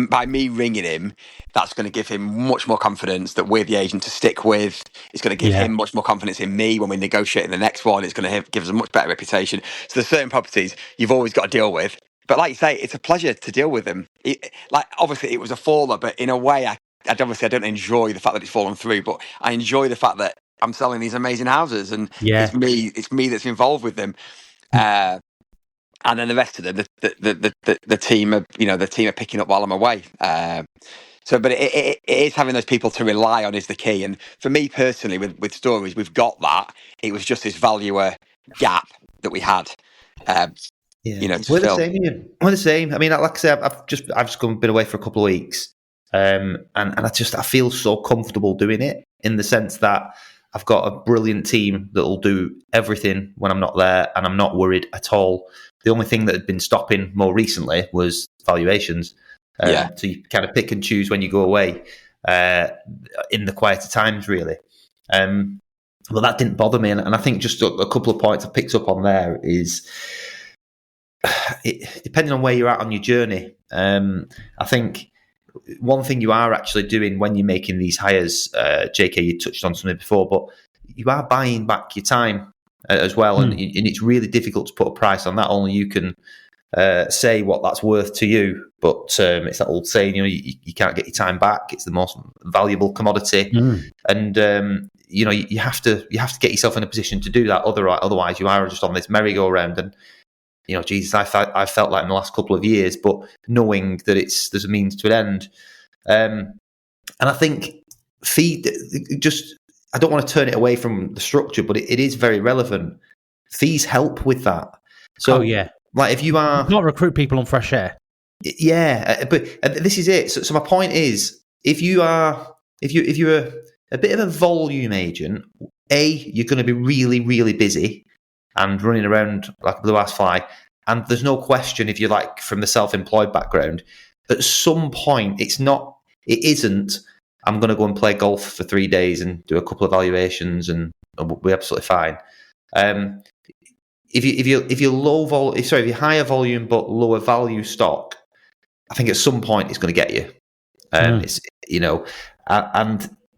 S3: by me ringing him, that's going to give him much more confidence that we're the agent to stick with. It's going to give him much more confidence in me when we negotiate the next one. It's going to give us a much better reputation. So there's certain properties you've always got to deal with. But like you say, it's a pleasure to deal with them. Obviously, it was a faller, but in a way, I don't enjoy the fact that it's fallen through, but I enjoy the fact that I'm selling these amazing houses, and it's me that's involved with them. And then the rest of them, the team are, the team are picking up while I'm away. But it is having those people to rely on is the key. And for me personally, with stories, we've got that. It was just this valuer gap that we had.
S1: We're the same, Ian. We're the same. I mean, like I say, I've just been away for a couple of weeks, and I feel so comfortable doing it, in the sense that I've got a brilliant team that will do everything when I'm not there, and I'm not worried at all. The only thing that had been stopping more recently was valuations. So you kind of pick and choose when you go away in the quieter times, really. But that didn't bother me, and I think just a couple of points I picked up on there is, depending on where you're at on your journey, I think one thing you are actually doing when you're making these hires, JK, you touched on something before, but you are buying back your time as well, and it's really difficult to put a price on that. Only you can say what that's worth to you, but it's that old saying, you can't get your time back. It's the most valuable commodity, and you have to get yourself in a position to do that. Otherwise, you are just on this merry-go-round. And Jesus, I felt like in the last couple of years, but knowing that there's a means to an end. And I think I don't want to turn it away from the structure, but it is very relevant. Fees help with that. So, like if you
S2: not recruit people on fresh air.
S1: Yeah, but this is it. So my point is, if you're a bit of a volume agent, you're going to be really, really busy and running around like a blue-ass fly. And there's no question, if you're like from the self-employed background, at some point it isn't, I'm going to go and play golf for 3 days and do a couple of valuations and we'll be absolutely fine. If you higher volume but lower value stock, I think at some point it's going to get you. And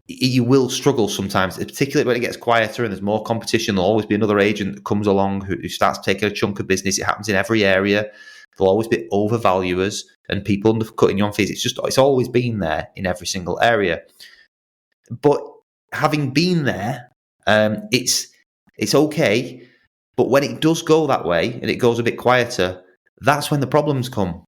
S1: you will struggle sometimes, particularly when it gets quieter and there's more competition. There'll always be another agent that comes along who starts taking a chunk of business. It happens in every area. There'll always be overvaluers and people undercutting you on fees. It's always been there in every single area. But having been there, it's okay. But when it does go that way and it goes a bit quieter, that's when the problems come.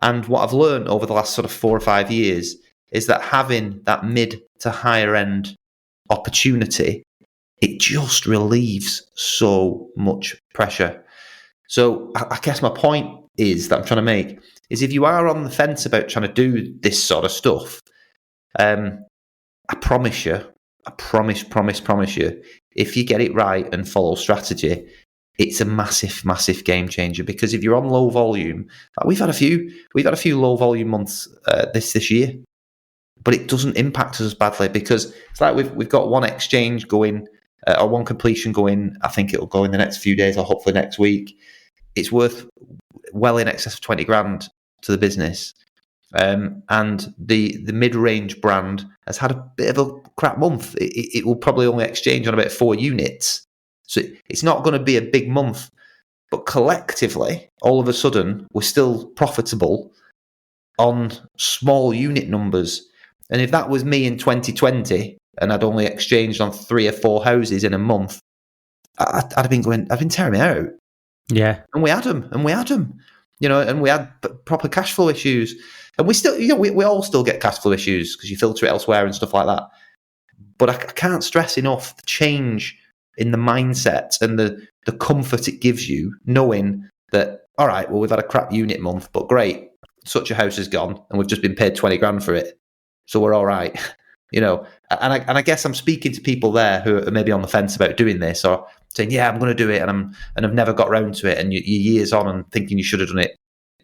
S1: And what I've learned over the last sort of 4 or 5 years is that having that mid to higher end opportunity, it just relieves so much pressure. So I guess my point is that I'm trying to make is, if you are on the fence about trying to do this sort of stuff, I promise you, if you get it right and follow strategy, it's a massive, massive game changer. Because if you're on low volume, we've had a few low volume months this year, but it doesn't impact us as badly because it's like we've got one exchange going or one completion going. I think it'll go in the next few days or hopefully next week. It's worth well in excess of 20 grand to the business. And the mid-range brand has had a bit of a crap month. It will probably only exchange on about 4 units. So it's not going to be a big month. But collectively, all of a sudden, we're still profitable on small unit numbers. And if that was me in 2020 and I'd only exchanged on 3 or 4 houses in a month, I'd have been tearing me out.
S2: Yeah.
S1: And we had them. And we had proper cash flow issues. And we still, we all still get cash flow issues because you filter it elsewhere and stuff like that. But I can't stress enough the change in the mindset and the comfort it gives you, knowing that, all right, well, we've had a crap unit month, but great, such a house is gone and we've just been paid 20 grand for it. So we're all right. And I guess I'm speaking to people there who are maybe on the fence about doing this or saying, yeah, I'm going to do it. And I've never got round to it. And you're years on and thinking you should have done it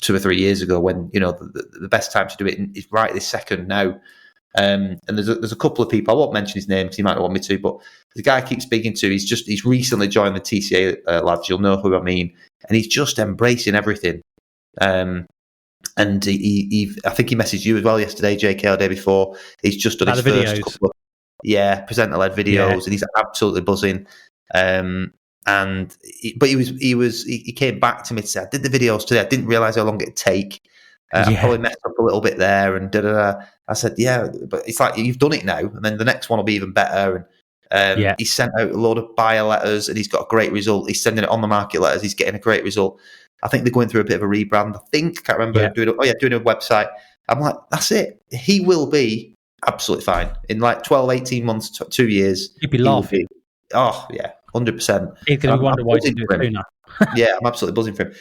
S1: 2 or 3 years ago when, the best time to do it is right this second now. And there's a couple of people, I won't mention his name because he might not want me to, but the guy I keep speaking to, he's recently joined the TCA lads, you'll know who I mean, and he's just embracing everything. And he I think he messaged you as well yesterday, JK, the day before. He's just done his first couple of presenter-led videos, and he's absolutely buzzing. But he came back to me to say, I did the videos today. I didn't realise how long it'd take. I probably messed up a little bit there, and I said, yeah, but it's like you've done it now, and then the next one will be even better. And he sent out a load of buyer letters, and he's got a great result. He's sending it on the market letters. He's getting a great result. I think they're going through a bit of a rebrand. Can't remember doing a website. I'm like, that's it. He will be absolutely fine in like 12, 18 months, 2 years.
S2: He'd be laughing.
S1: 100%.
S2: He's going to wonder why he didn't do it sooner.
S1: Yeah, I'm absolutely buzzing for him.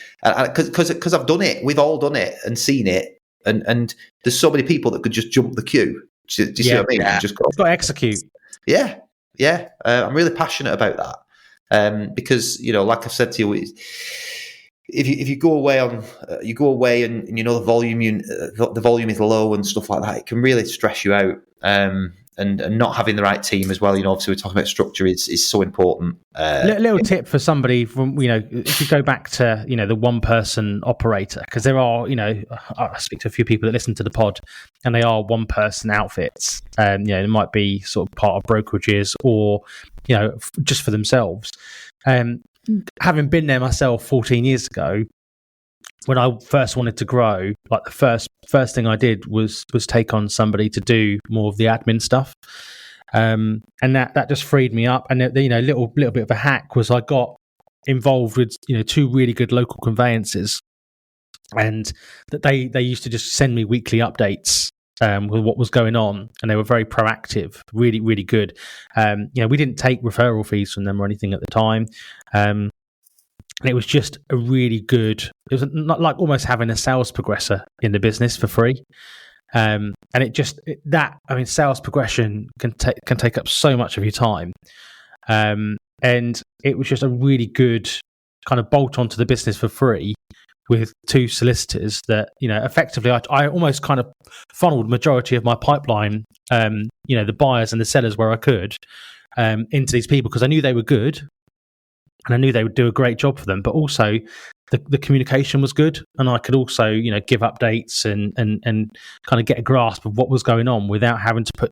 S1: Because I've done it. We've all done it and seen it. And there's so many people that could just jump the queue. Do you see what I mean?
S2: Yeah.
S1: Just
S2: got to execute.
S1: Yeah. I'm really passionate about that, because like I've said to you, if you go away and the volume is low and stuff like that, it can really stress you out. And not having the right team as well. Obviously we're talking about structure is so important.
S2: Little tip for somebody from, if you go back to, the one person operator, because there are, I speak to a few people that listen to the pod and they are one person outfits. It might be sort of part of brokerages or, just for themselves. Having been there myself 14 years ago, when I first wanted to grow, like the first thing I did was take on somebody to do more of the admin stuff, and that just freed me up. And little bit of a hack was I got involved with 2 really good local conveyancers, and that they used to just send me weekly updates with what was going on, and they were very proactive, really really good. We didn't take referral fees from them or anything at the time. And it was just a really good. It was not like almost having a sales progressor in the business for free, and sales progression can take up so much of your time, and it was just a really good kind of bolt onto the business for free with 2 solicitors that effectively I almost kind of funneled majority of my pipeline, the buyers and the sellers where I could, into these people because I knew they were good. And I knew they would do a great job for them, but also the communication was good, and I could also, give updates and kind of get a grasp of what was going on without having to put,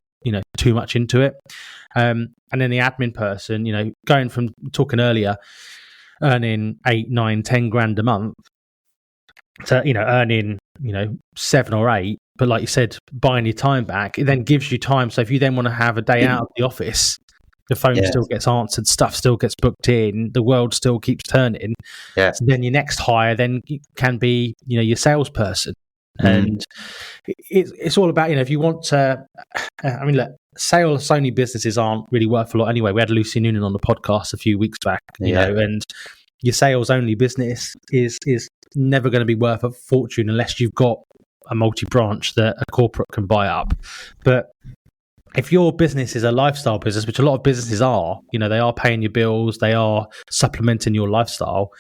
S2: too much into it. And then the admin person, going from talking earlier, earning 8, 9, 10 grand a month to, earning, 7 or 8, but like you said, buying your time back, it then gives you time. So if you then want to have a day out of the office, the phone still gets answered, stuff still gets booked in, the world still keeps turning.
S1: Yeah.
S2: So then your next hire then can be, your salesperson. And it's all about, if you want to, look, sales only businesses aren't really worth a lot anyway. We had Lucy Noonan on the podcast a few weeks back, and your sales only business is never going to be worth a fortune unless you've got a multi-branch that a corporate can buy up. But if your business is a lifestyle business, which a lot of businesses are, they are paying your bills, they are supplementing your lifestyle,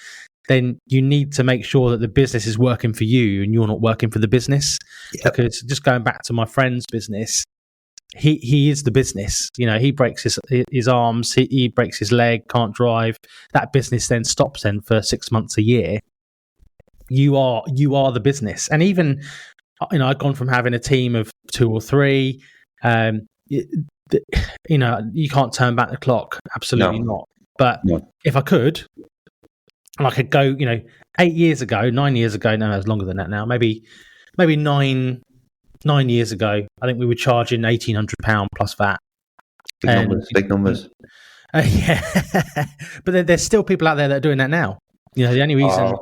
S2: then you need to make sure that the business is working for you and you're not working for the business. Yep. Because just going back to my friend's business, he is the business. He breaks his arms, he breaks his leg, can't drive. That business then stops then for 6 months, a year. You are the business. And even, I've gone from having a team of 2 or 3, you can't turn back the clock. Absolutely not. But if I could, and I could go, 8 years ago, 9 years ago, no, it's longer than that now, maybe 9 years ago, I think we were charging £1,800 plus VAT.
S1: Big numbers.
S2: Yeah. But there's still people out there that are doing that now. The only reason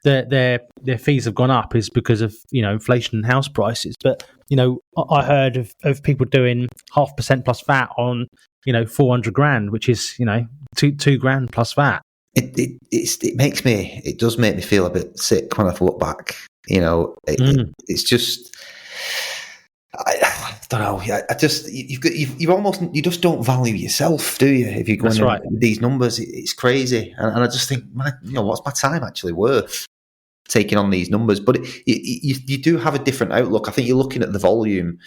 S2: their fees have gone up is because of inflation and house prices. But I heard of people doing 0.5% plus VAT on 400 grand, which is two grand plus VAT.
S1: It does make me feel a bit sick when I look back. It's just. I don't know. I just you just don't value yourself, do you? If you're going with these numbers, it's crazy, and I just think, what's my time actually worth taking on these numbers? But you do have a different outlook. I think you're looking at the volume,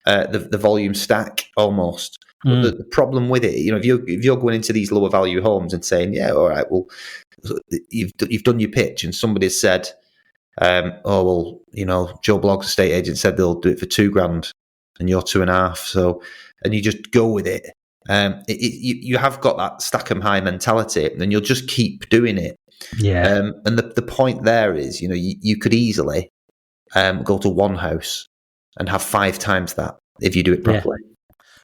S1: the volume stack almost. But the problem with it, if you're going into these lower value homes and saying, yeah, all right, well, you've done your pitch, and somebody said, Joe Blogg's estate agent said they'll do it for 2 grand, and you're 2.5. So, and you just go with it. You have got that stack 'em high mentality, and you'll just keep doing it.
S2: Yeah.
S1: And the point there is, you could easily go to one house and have 5 times that if you do it properly.
S2: Yeah.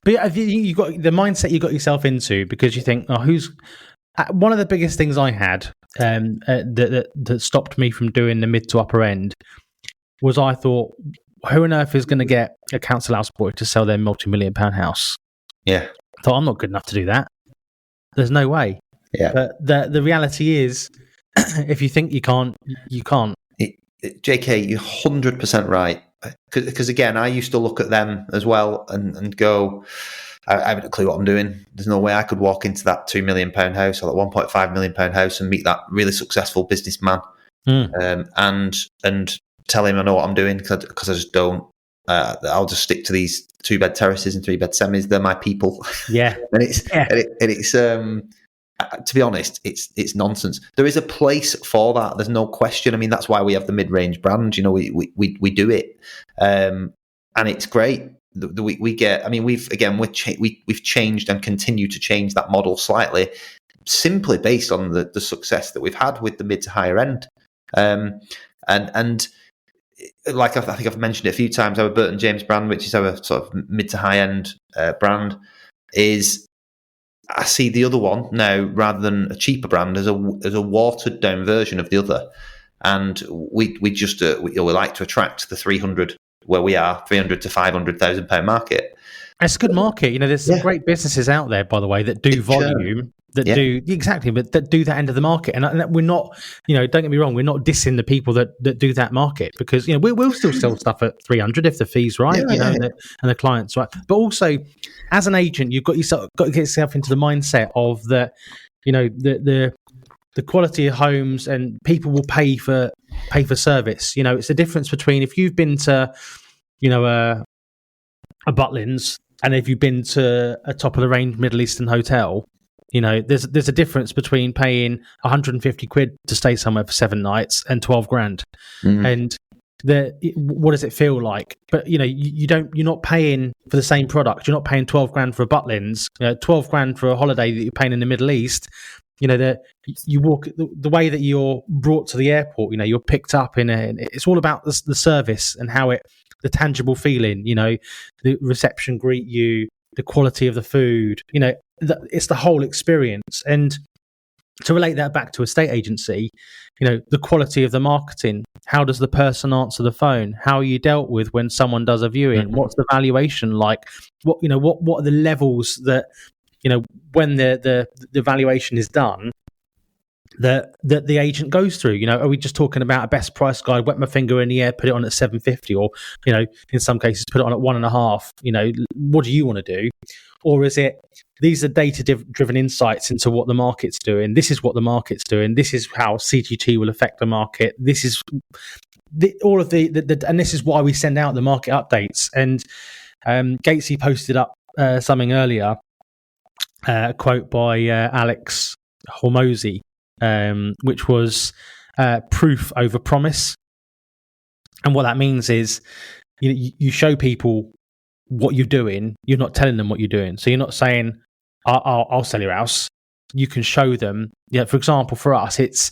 S2: But you got the mindset you got yourself into, because you think, who's one of the biggest things I had that stopped me from doing the mid to upper end was I thought, who on earth is going to get a council house boy to sell their multi-million-pound house?
S1: Yeah.
S2: I thought, I'm not good enough to do that. There's no way.
S1: Yeah.
S2: But the reality is, if you think you can't, you can't.
S1: JK, you're 100% right. Because again, I used to look at them as well and go, I haven't a clue what I'm doing. There's no way I could walk into that £2 million house or that £1.5 million house and meet that really successful businessman and tell him I know what I'm doing, because I just don't. I'll just stick to these 2-bed terraces and 3-bed semis. They're my people.
S2: Yeah,
S1: and it's to be honest, it's nonsense. There is a place for that. There's no question. I mean, that's why we have the mid-range brand. You know, we do it, and it's great. We get. I mean, we've changed and continue to change that model slightly, simply based on the success that we've had with the mid to higher end, and like I think I've mentioned it a few times, our Burton James brand, which is our sort of mid to high end brand, is. I see the other one now, rather than a cheaper brand, as a watered down version of the other, and we like to attract the 300 where we are, 300 to £500,000 market.
S2: It's a good market. You know, there's some great businesses out there, by the way, that do volume, but that do that end of the market. And we're not, you know, don't get me wrong, we're not dissing the people that do that market, because, you know, we'll still sell stuff at 300 if the fee's right, and the client's right. But also, as an agent, you've got to get yourself into the mindset of the, you know, the quality of homes, and people will pay for service. You know, it's the difference between if you've been to, you know, a Butlins, and if you've been to a top of the range Middle Eastern hotel, you know, there's a difference between paying 150 quid to stay somewhere for 7 nights and 12 grand. And what does it feel like? But, you know, you're not paying for the same product. You're not paying 12 grand for a Butlins, 12 grand for a holiday that you're paying in the Middle East. You know, you walk the way that you're brought to the airport. You know, you're picked up it's all about the service and how the tangible feeling. You know, the reception greet you, the quality of the food. You know, it's the whole experience. And to relate that back to a estate agency, you know, the quality of the marketing. How does the person answer the phone? How are you dealt with when someone does a viewing? What's the valuation like? What are the levels that, you know, when the valuation is done, that the agent goes through? You know, are we just talking about a best price guide, wet my finger in the air, put it on at 750, or, you know, in some cases put it on at 1.5? You know, what do you want to do? Or is it, these are data driven insights into what the market's doing? This is what the market's doing. This is how CGT will affect the market. This is all of and this is why we send out the market updates. And Gatesy posted up something earlier, a quote by Alex Hormozy, which was proof over promise. And what that means is, you show people what you're doing. You're not telling them what you're doing. So you're not saying, I'll sell your house. You can show them. Yeah, for example, for us, it's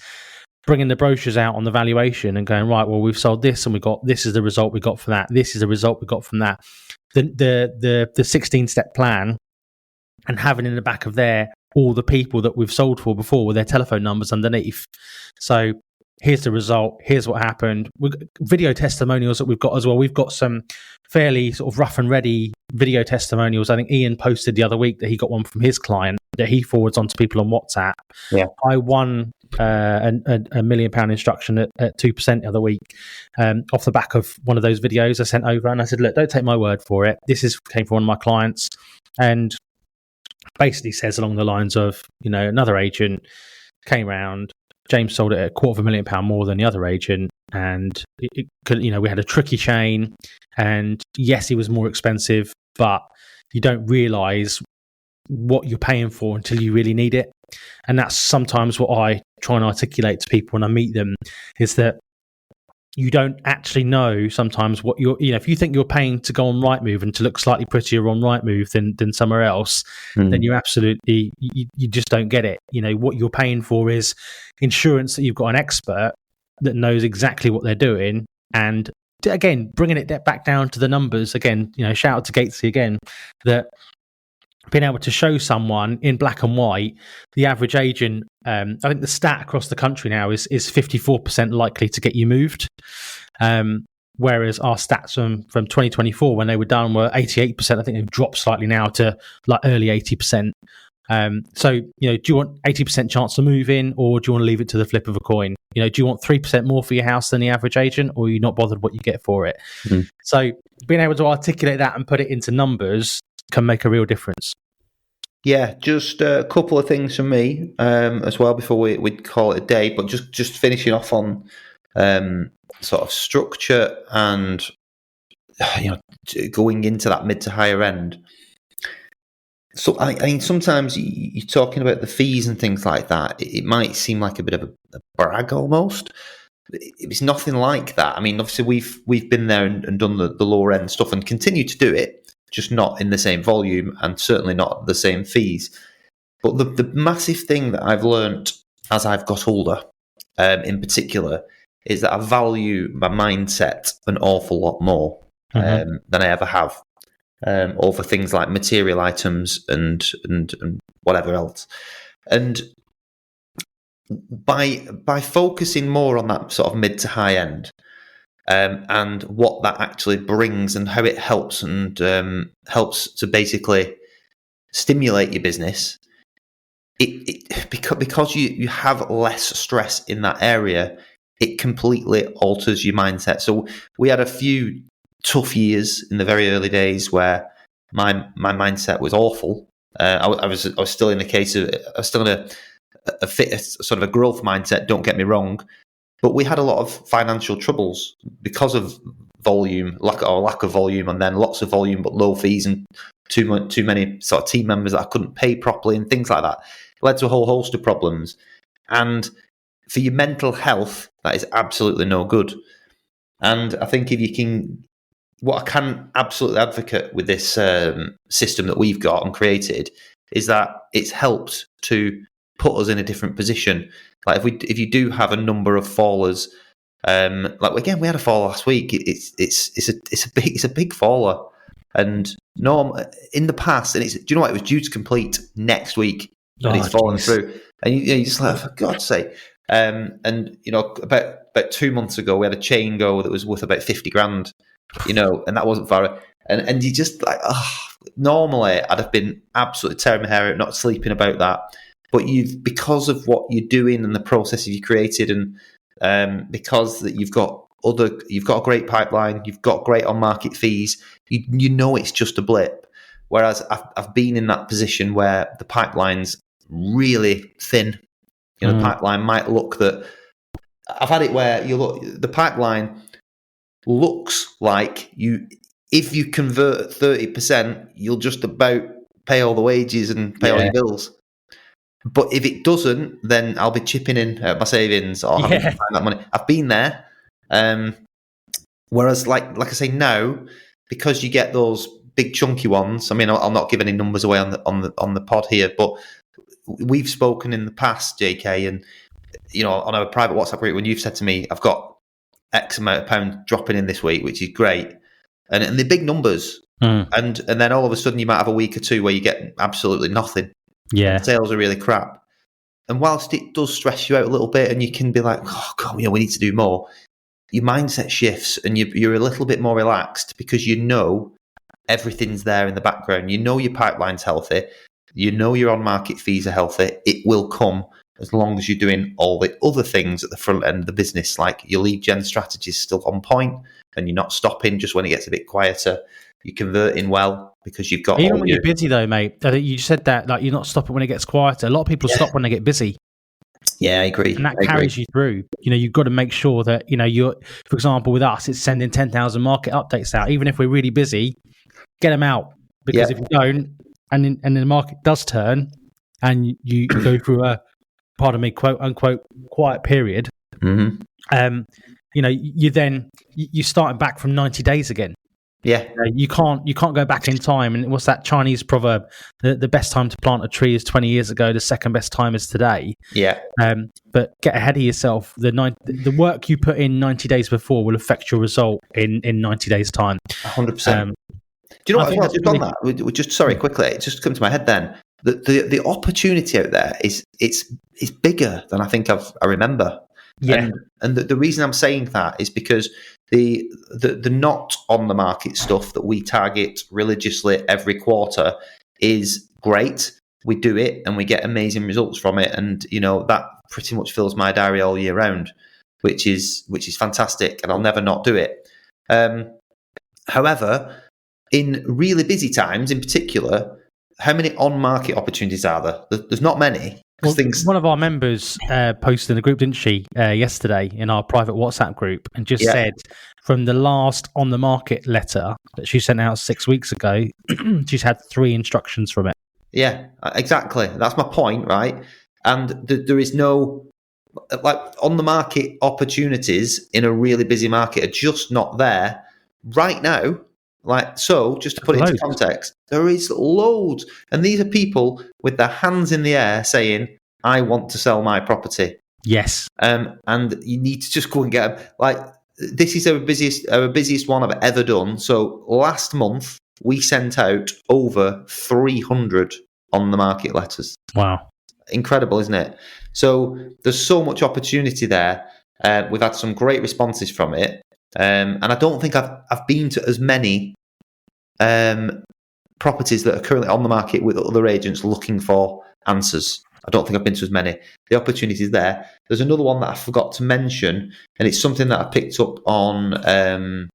S2: bringing the brochures out on the valuation and going, right, well, we've sold this and we got, this is the result we got from that. This is the result we got from that. The 16-step plan, and having in the back of there all the people that we've sold for before with their telephone numbers underneath. So here's the result. Here's what happened. Video testimonials that we've got as well. We've got some fairly sort of rough and ready video testimonials. I think Ian posted the other week that he got one from his client that he forwards on to people on WhatsApp. Yeah, I won a £1 million instruction at 2% the other week off the back of one of those videos I sent over. And I said, look, don't take my word for it. This came from one of my clients, and basically says along the lines of, you know, another agent came round, James sold it at £250,000 more than the other agent, and it could, you know, we had a tricky chain, and yes, he was more expensive, but you don't realise what you're paying for until you really need it. And that's sometimes what I try and articulate to people when I meet them, is that you don't actually know sometimes what you're, you know, if you think you're paying to go on Rightmove and to look slightly prettier on Rightmove than somewhere else, then you absolutely, you just don't get it. You know, what you're paying for is insurance that you've got an expert that knows exactly what they're doing. And again, bringing it back down to the numbers again, you know, shout out to Gatesy again, that being able to show someone in black and white, the average agent, I think the stat across the country now is 54% likely to get you moved. Whereas our stats from 2024, when they were done, were 88%. I think they've dropped slightly now to like early 80%. So, you know, do you want 80% chance to move in, or do you want to leave it to the flip of a coin? You know, do you want 3% more for your house than the average agent, or are you not bothered what you get for it? So being able to articulate that and put it into numbers can make a real difference.
S1: Yeah, just a couple of things from me as well before we call it a day. But just finishing off on sort of structure and going into that mid to higher end. So I mean, sometimes you're talking about the fees and things like that. It might seem like a bit of a brag almost. It's nothing like that. I mean, obviously we've been there and done the lower end stuff and continue to do it, just not in the same volume and certainly not the same fees. But the massive thing that I've learned as I've got older, in particular, is that I value my mindset an awful lot more than I ever have over things like material items and whatever else. And by focusing more on that sort of mid to high end and what that actually brings and how it helps and helps to basically stimulate your business, because you have less stress in that area, it completely alters your mindset. So we had a few tough years in the very early days where my mindset was awful. I was still in I was still in a fit, sort of a growth mindset. Don't get me wrong, but we had a lot of financial troubles because of volume, lack of volume, and then lots of volume but low fees and too many sort of team members that I couldn't pay properly and things like that. It led to a whole host of problems. And for your mental health, that is absolutely no good. And I think what I can absolutely advocate with this system that we've got and created is that it's helped to put us in a different position. Like if you do have a number of fallers, like again we had a fall last week. It's a big faller, and in the past, and do you know what? It was due to complete next week, and it's fallen through. And you're just like, for God's sake. And about 2 months ago, we had a chain go that was worth about 50 grand. And that wasn't far. And you just like, normally I'd have been absolutely tearing my hair out, not sleeping about that. But because of what you're doing and the processes you created, and because that you've got a great pipeline, you've got great on market fees, you know it's just a blip. Whereas I've been in that position where the pipeline's really thin. The pipeline might look that. I've had it where the pipeline looks like if you convert 30%, you'll just about pay all the wages and pay all your bills. But if it doesn't, then I'll be chipping in my savings or having to find that money. I've been there. Whereas, like I say now, because you get those big chunky ones. I mean, I'll not give any numbers away on the pod here, but we've spoken in the past, JK, and on our private WhatsApp group when you've said to me, I've got X amount of pound dropping in this week, which is great, and they're big numbers. And then all of a sudden you might have a week or two where you get absolutely nothing.
S2: Yeah,
S1: sales are really crap. And whilst it does stress you out a little bit, and you can be like, oh God, we need to do more, your mindset shifts and you're a little bit more relaxed because everything's there in the background. Your pipeline's healthy. Your on-market fees are healthy. It will come as long as you're doing all the other things at the front end of the business, like your lead gen strategy is still on point and you're not stopping just when it gets a bit quieter. You're converting well because you've got...
S2: Even when you're busy though, mate, you said that like you're not stopping when it gets quieter. A lot of people stop when they get busy.
S1: Yeah, I agree.
S2: And that carries you through. You've got to make sure that, you're, for example, with us, it's sending 10,000 market updates out. Even if we're really busy, get them out. Because if you don't, and then the market does turn and you go through a, pardon me, quote unquote, quiet period, you're starting back from 90 days again.
S1: Yeah,
S2: you can't go back in time. And what's that Chinese proverb? The best time to plant a tree is 20 years ago. The second best time is today.
S1: Yeah.
S2: But get ahead of yourself. The work you put in 90 days before will affect your result in 90 days' time.
S1: 100%. Do you know what? Just on that, quickly, it just comes to my head. Then the opportunity out there is bigger than I think I remember.
S2: Yeah.
S1: And the reason I'm saying that is because the not on the market stuff that we target religiously every quarter is great. We do it and we get amazing results from it, and that pretty much fills my diary all year round, which is fantastic, and I'll never not do it. However, in really busy times, in particular, how many on-market opportunities are there? There's not many.
S2: Well, one of our members posted in the group, didn't she, yesterday in our private WhatsApp group, and just said from the last on the market letter that she sent out 6 weeks ago, she's had 3 instructions from it.
S1: Yeah, exactly. That's my point, right? And there is no, like, on the market opportunities in a really busy market are just not there right now. Like, so just to put it into context, there is loads. And these are people with their hands in the air saying, I want to sell my property.
S2: Yes.
S1: And you need to just go and get them. Like, this is our busiest one I've ever done. So last month, we sent out over 300 on the market letters.
S2: Wow.
S1: Incredible, isn't it? So there's so much opportunity there. We've had some great responses from it. And I don't think I've been to as many properties that are currently on the market with other agents looking for answers. I don't think I've been to as many. The opportunity is there. There's another one that I forgot to mention, and it's something that I picked up on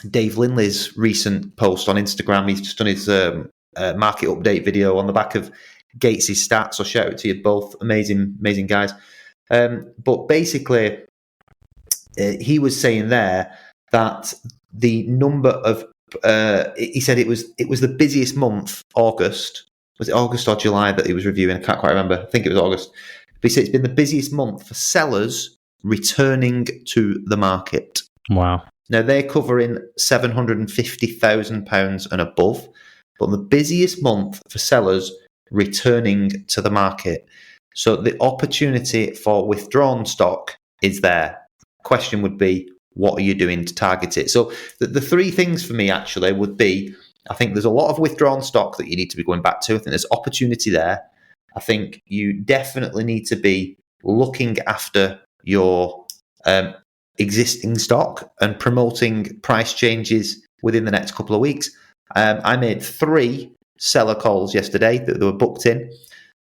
S1: Dave Linley's recent post on Instagram. He's just done his market update video on the back of Gates' stats. So shout out to you both. Amazing guys. But basically, he was saying there that the number of he said it was the busiest month, August. Was it August or July that he was reviewing? I can't quite remember. I think it was August. But he said it's been the busiest month for sellers returning to the market.
S2: Wow.
S1: Now, they're covering £750,000 and above, but the busiest month for sellers returning to the market. So the opportunity for withdrawn stock is there. Question would be, what are you doing to target it? So the 3 things for me actually would be, I think there's a lot of withdrawn stock that you need to be going back to. I think there's opportunity there. I think you definitely need to be looking after your existing stock and promoting price changes within the next couple of weeks. I made 3 seller calls yesterday that they were booked in,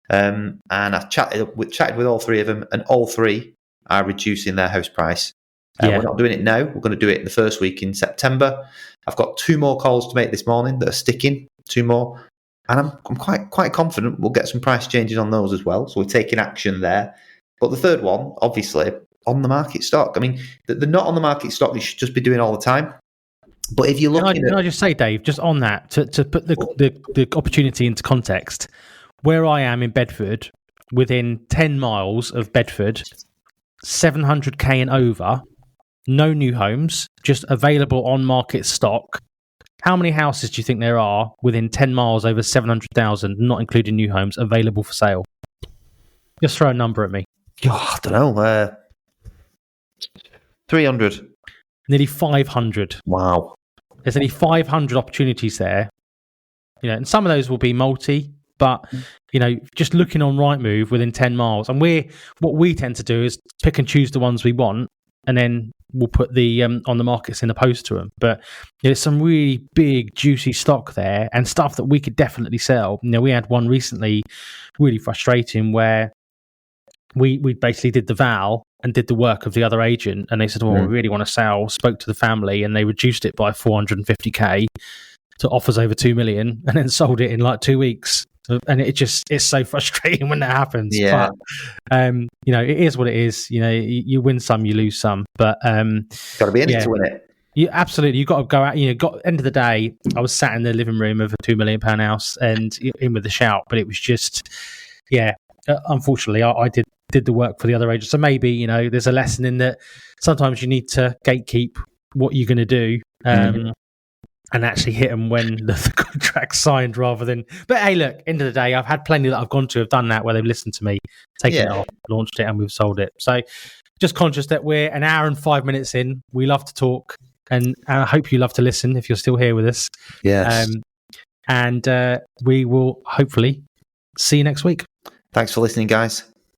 S1: and I chatted with all 3 of them, and all 3 are reducing their house price. We're not doing it now. We're going to do it in the first week in September. I've got 2 more calls to make this morning that are sticking, 2 more. And I'm quite confident we'll get some price changes on those as well. So we're taking action there. But the third one, obviously, on the market stock. I mean, the not on the market stock you should just be doing all the time. But if you're looking
S2: Can I just say, Dave, just on that, to put the opportunity into context, where I am in Bedford, within 10 miles of Bedford, 700k and over, no new homes, just available on market stock. How many houses do you think there are within 10 miles over 700,000, not including new homes, available for sale? Just throw a number at me.
S1: I don't know. 300.
S2: Nearly 500.
S1: Wow.
S2: There's only 500 opportunities there. You know, and some of those will be multi, but you know, just looking on Rightmove within 10 miles, and what we tend to do is pick and choose the ones we want, and then we'll put the on the markets in the post to them. But there's some really big, juicy stock there, and stuff that we could definitely sell. You know, we had one recently, really frustrating, where we basically did the val and did the work of the other agent, and they said, "Well, we really want to sell." Spoke to the family, and they reduced it by 450k to offers over 2 million, and then sold it in like 2 weeks. And it's so frustrating when that happens.
S1: Yeah.
S2: But you know, it is what it is. You know, you win some, you lose some. But
S1: got to be in it to win it.
S2: You absolutely, you've got to go out. You know, end of the day, I was sat in the living room of a £2 million house and in with the shout, but it was just, unfortunately, I did the work for the other agent. So maybe, you know, there's a lesson in that sometimes you need to gatekeep what you're going to do. And actually hit them when the contract's signed rather than... But hey, look, end of the day, I've had plenty that I've gone to have done that where they've listened to me, taken it off, launched it, and we've sold it. So just conscious that we're an hour and 5 minutes in. We love to talk, and I hope you love to listen if you're still here with us.
S1: Yes.
S2: And we will hopefully see you next week.
S1: Thanks for listening, guys.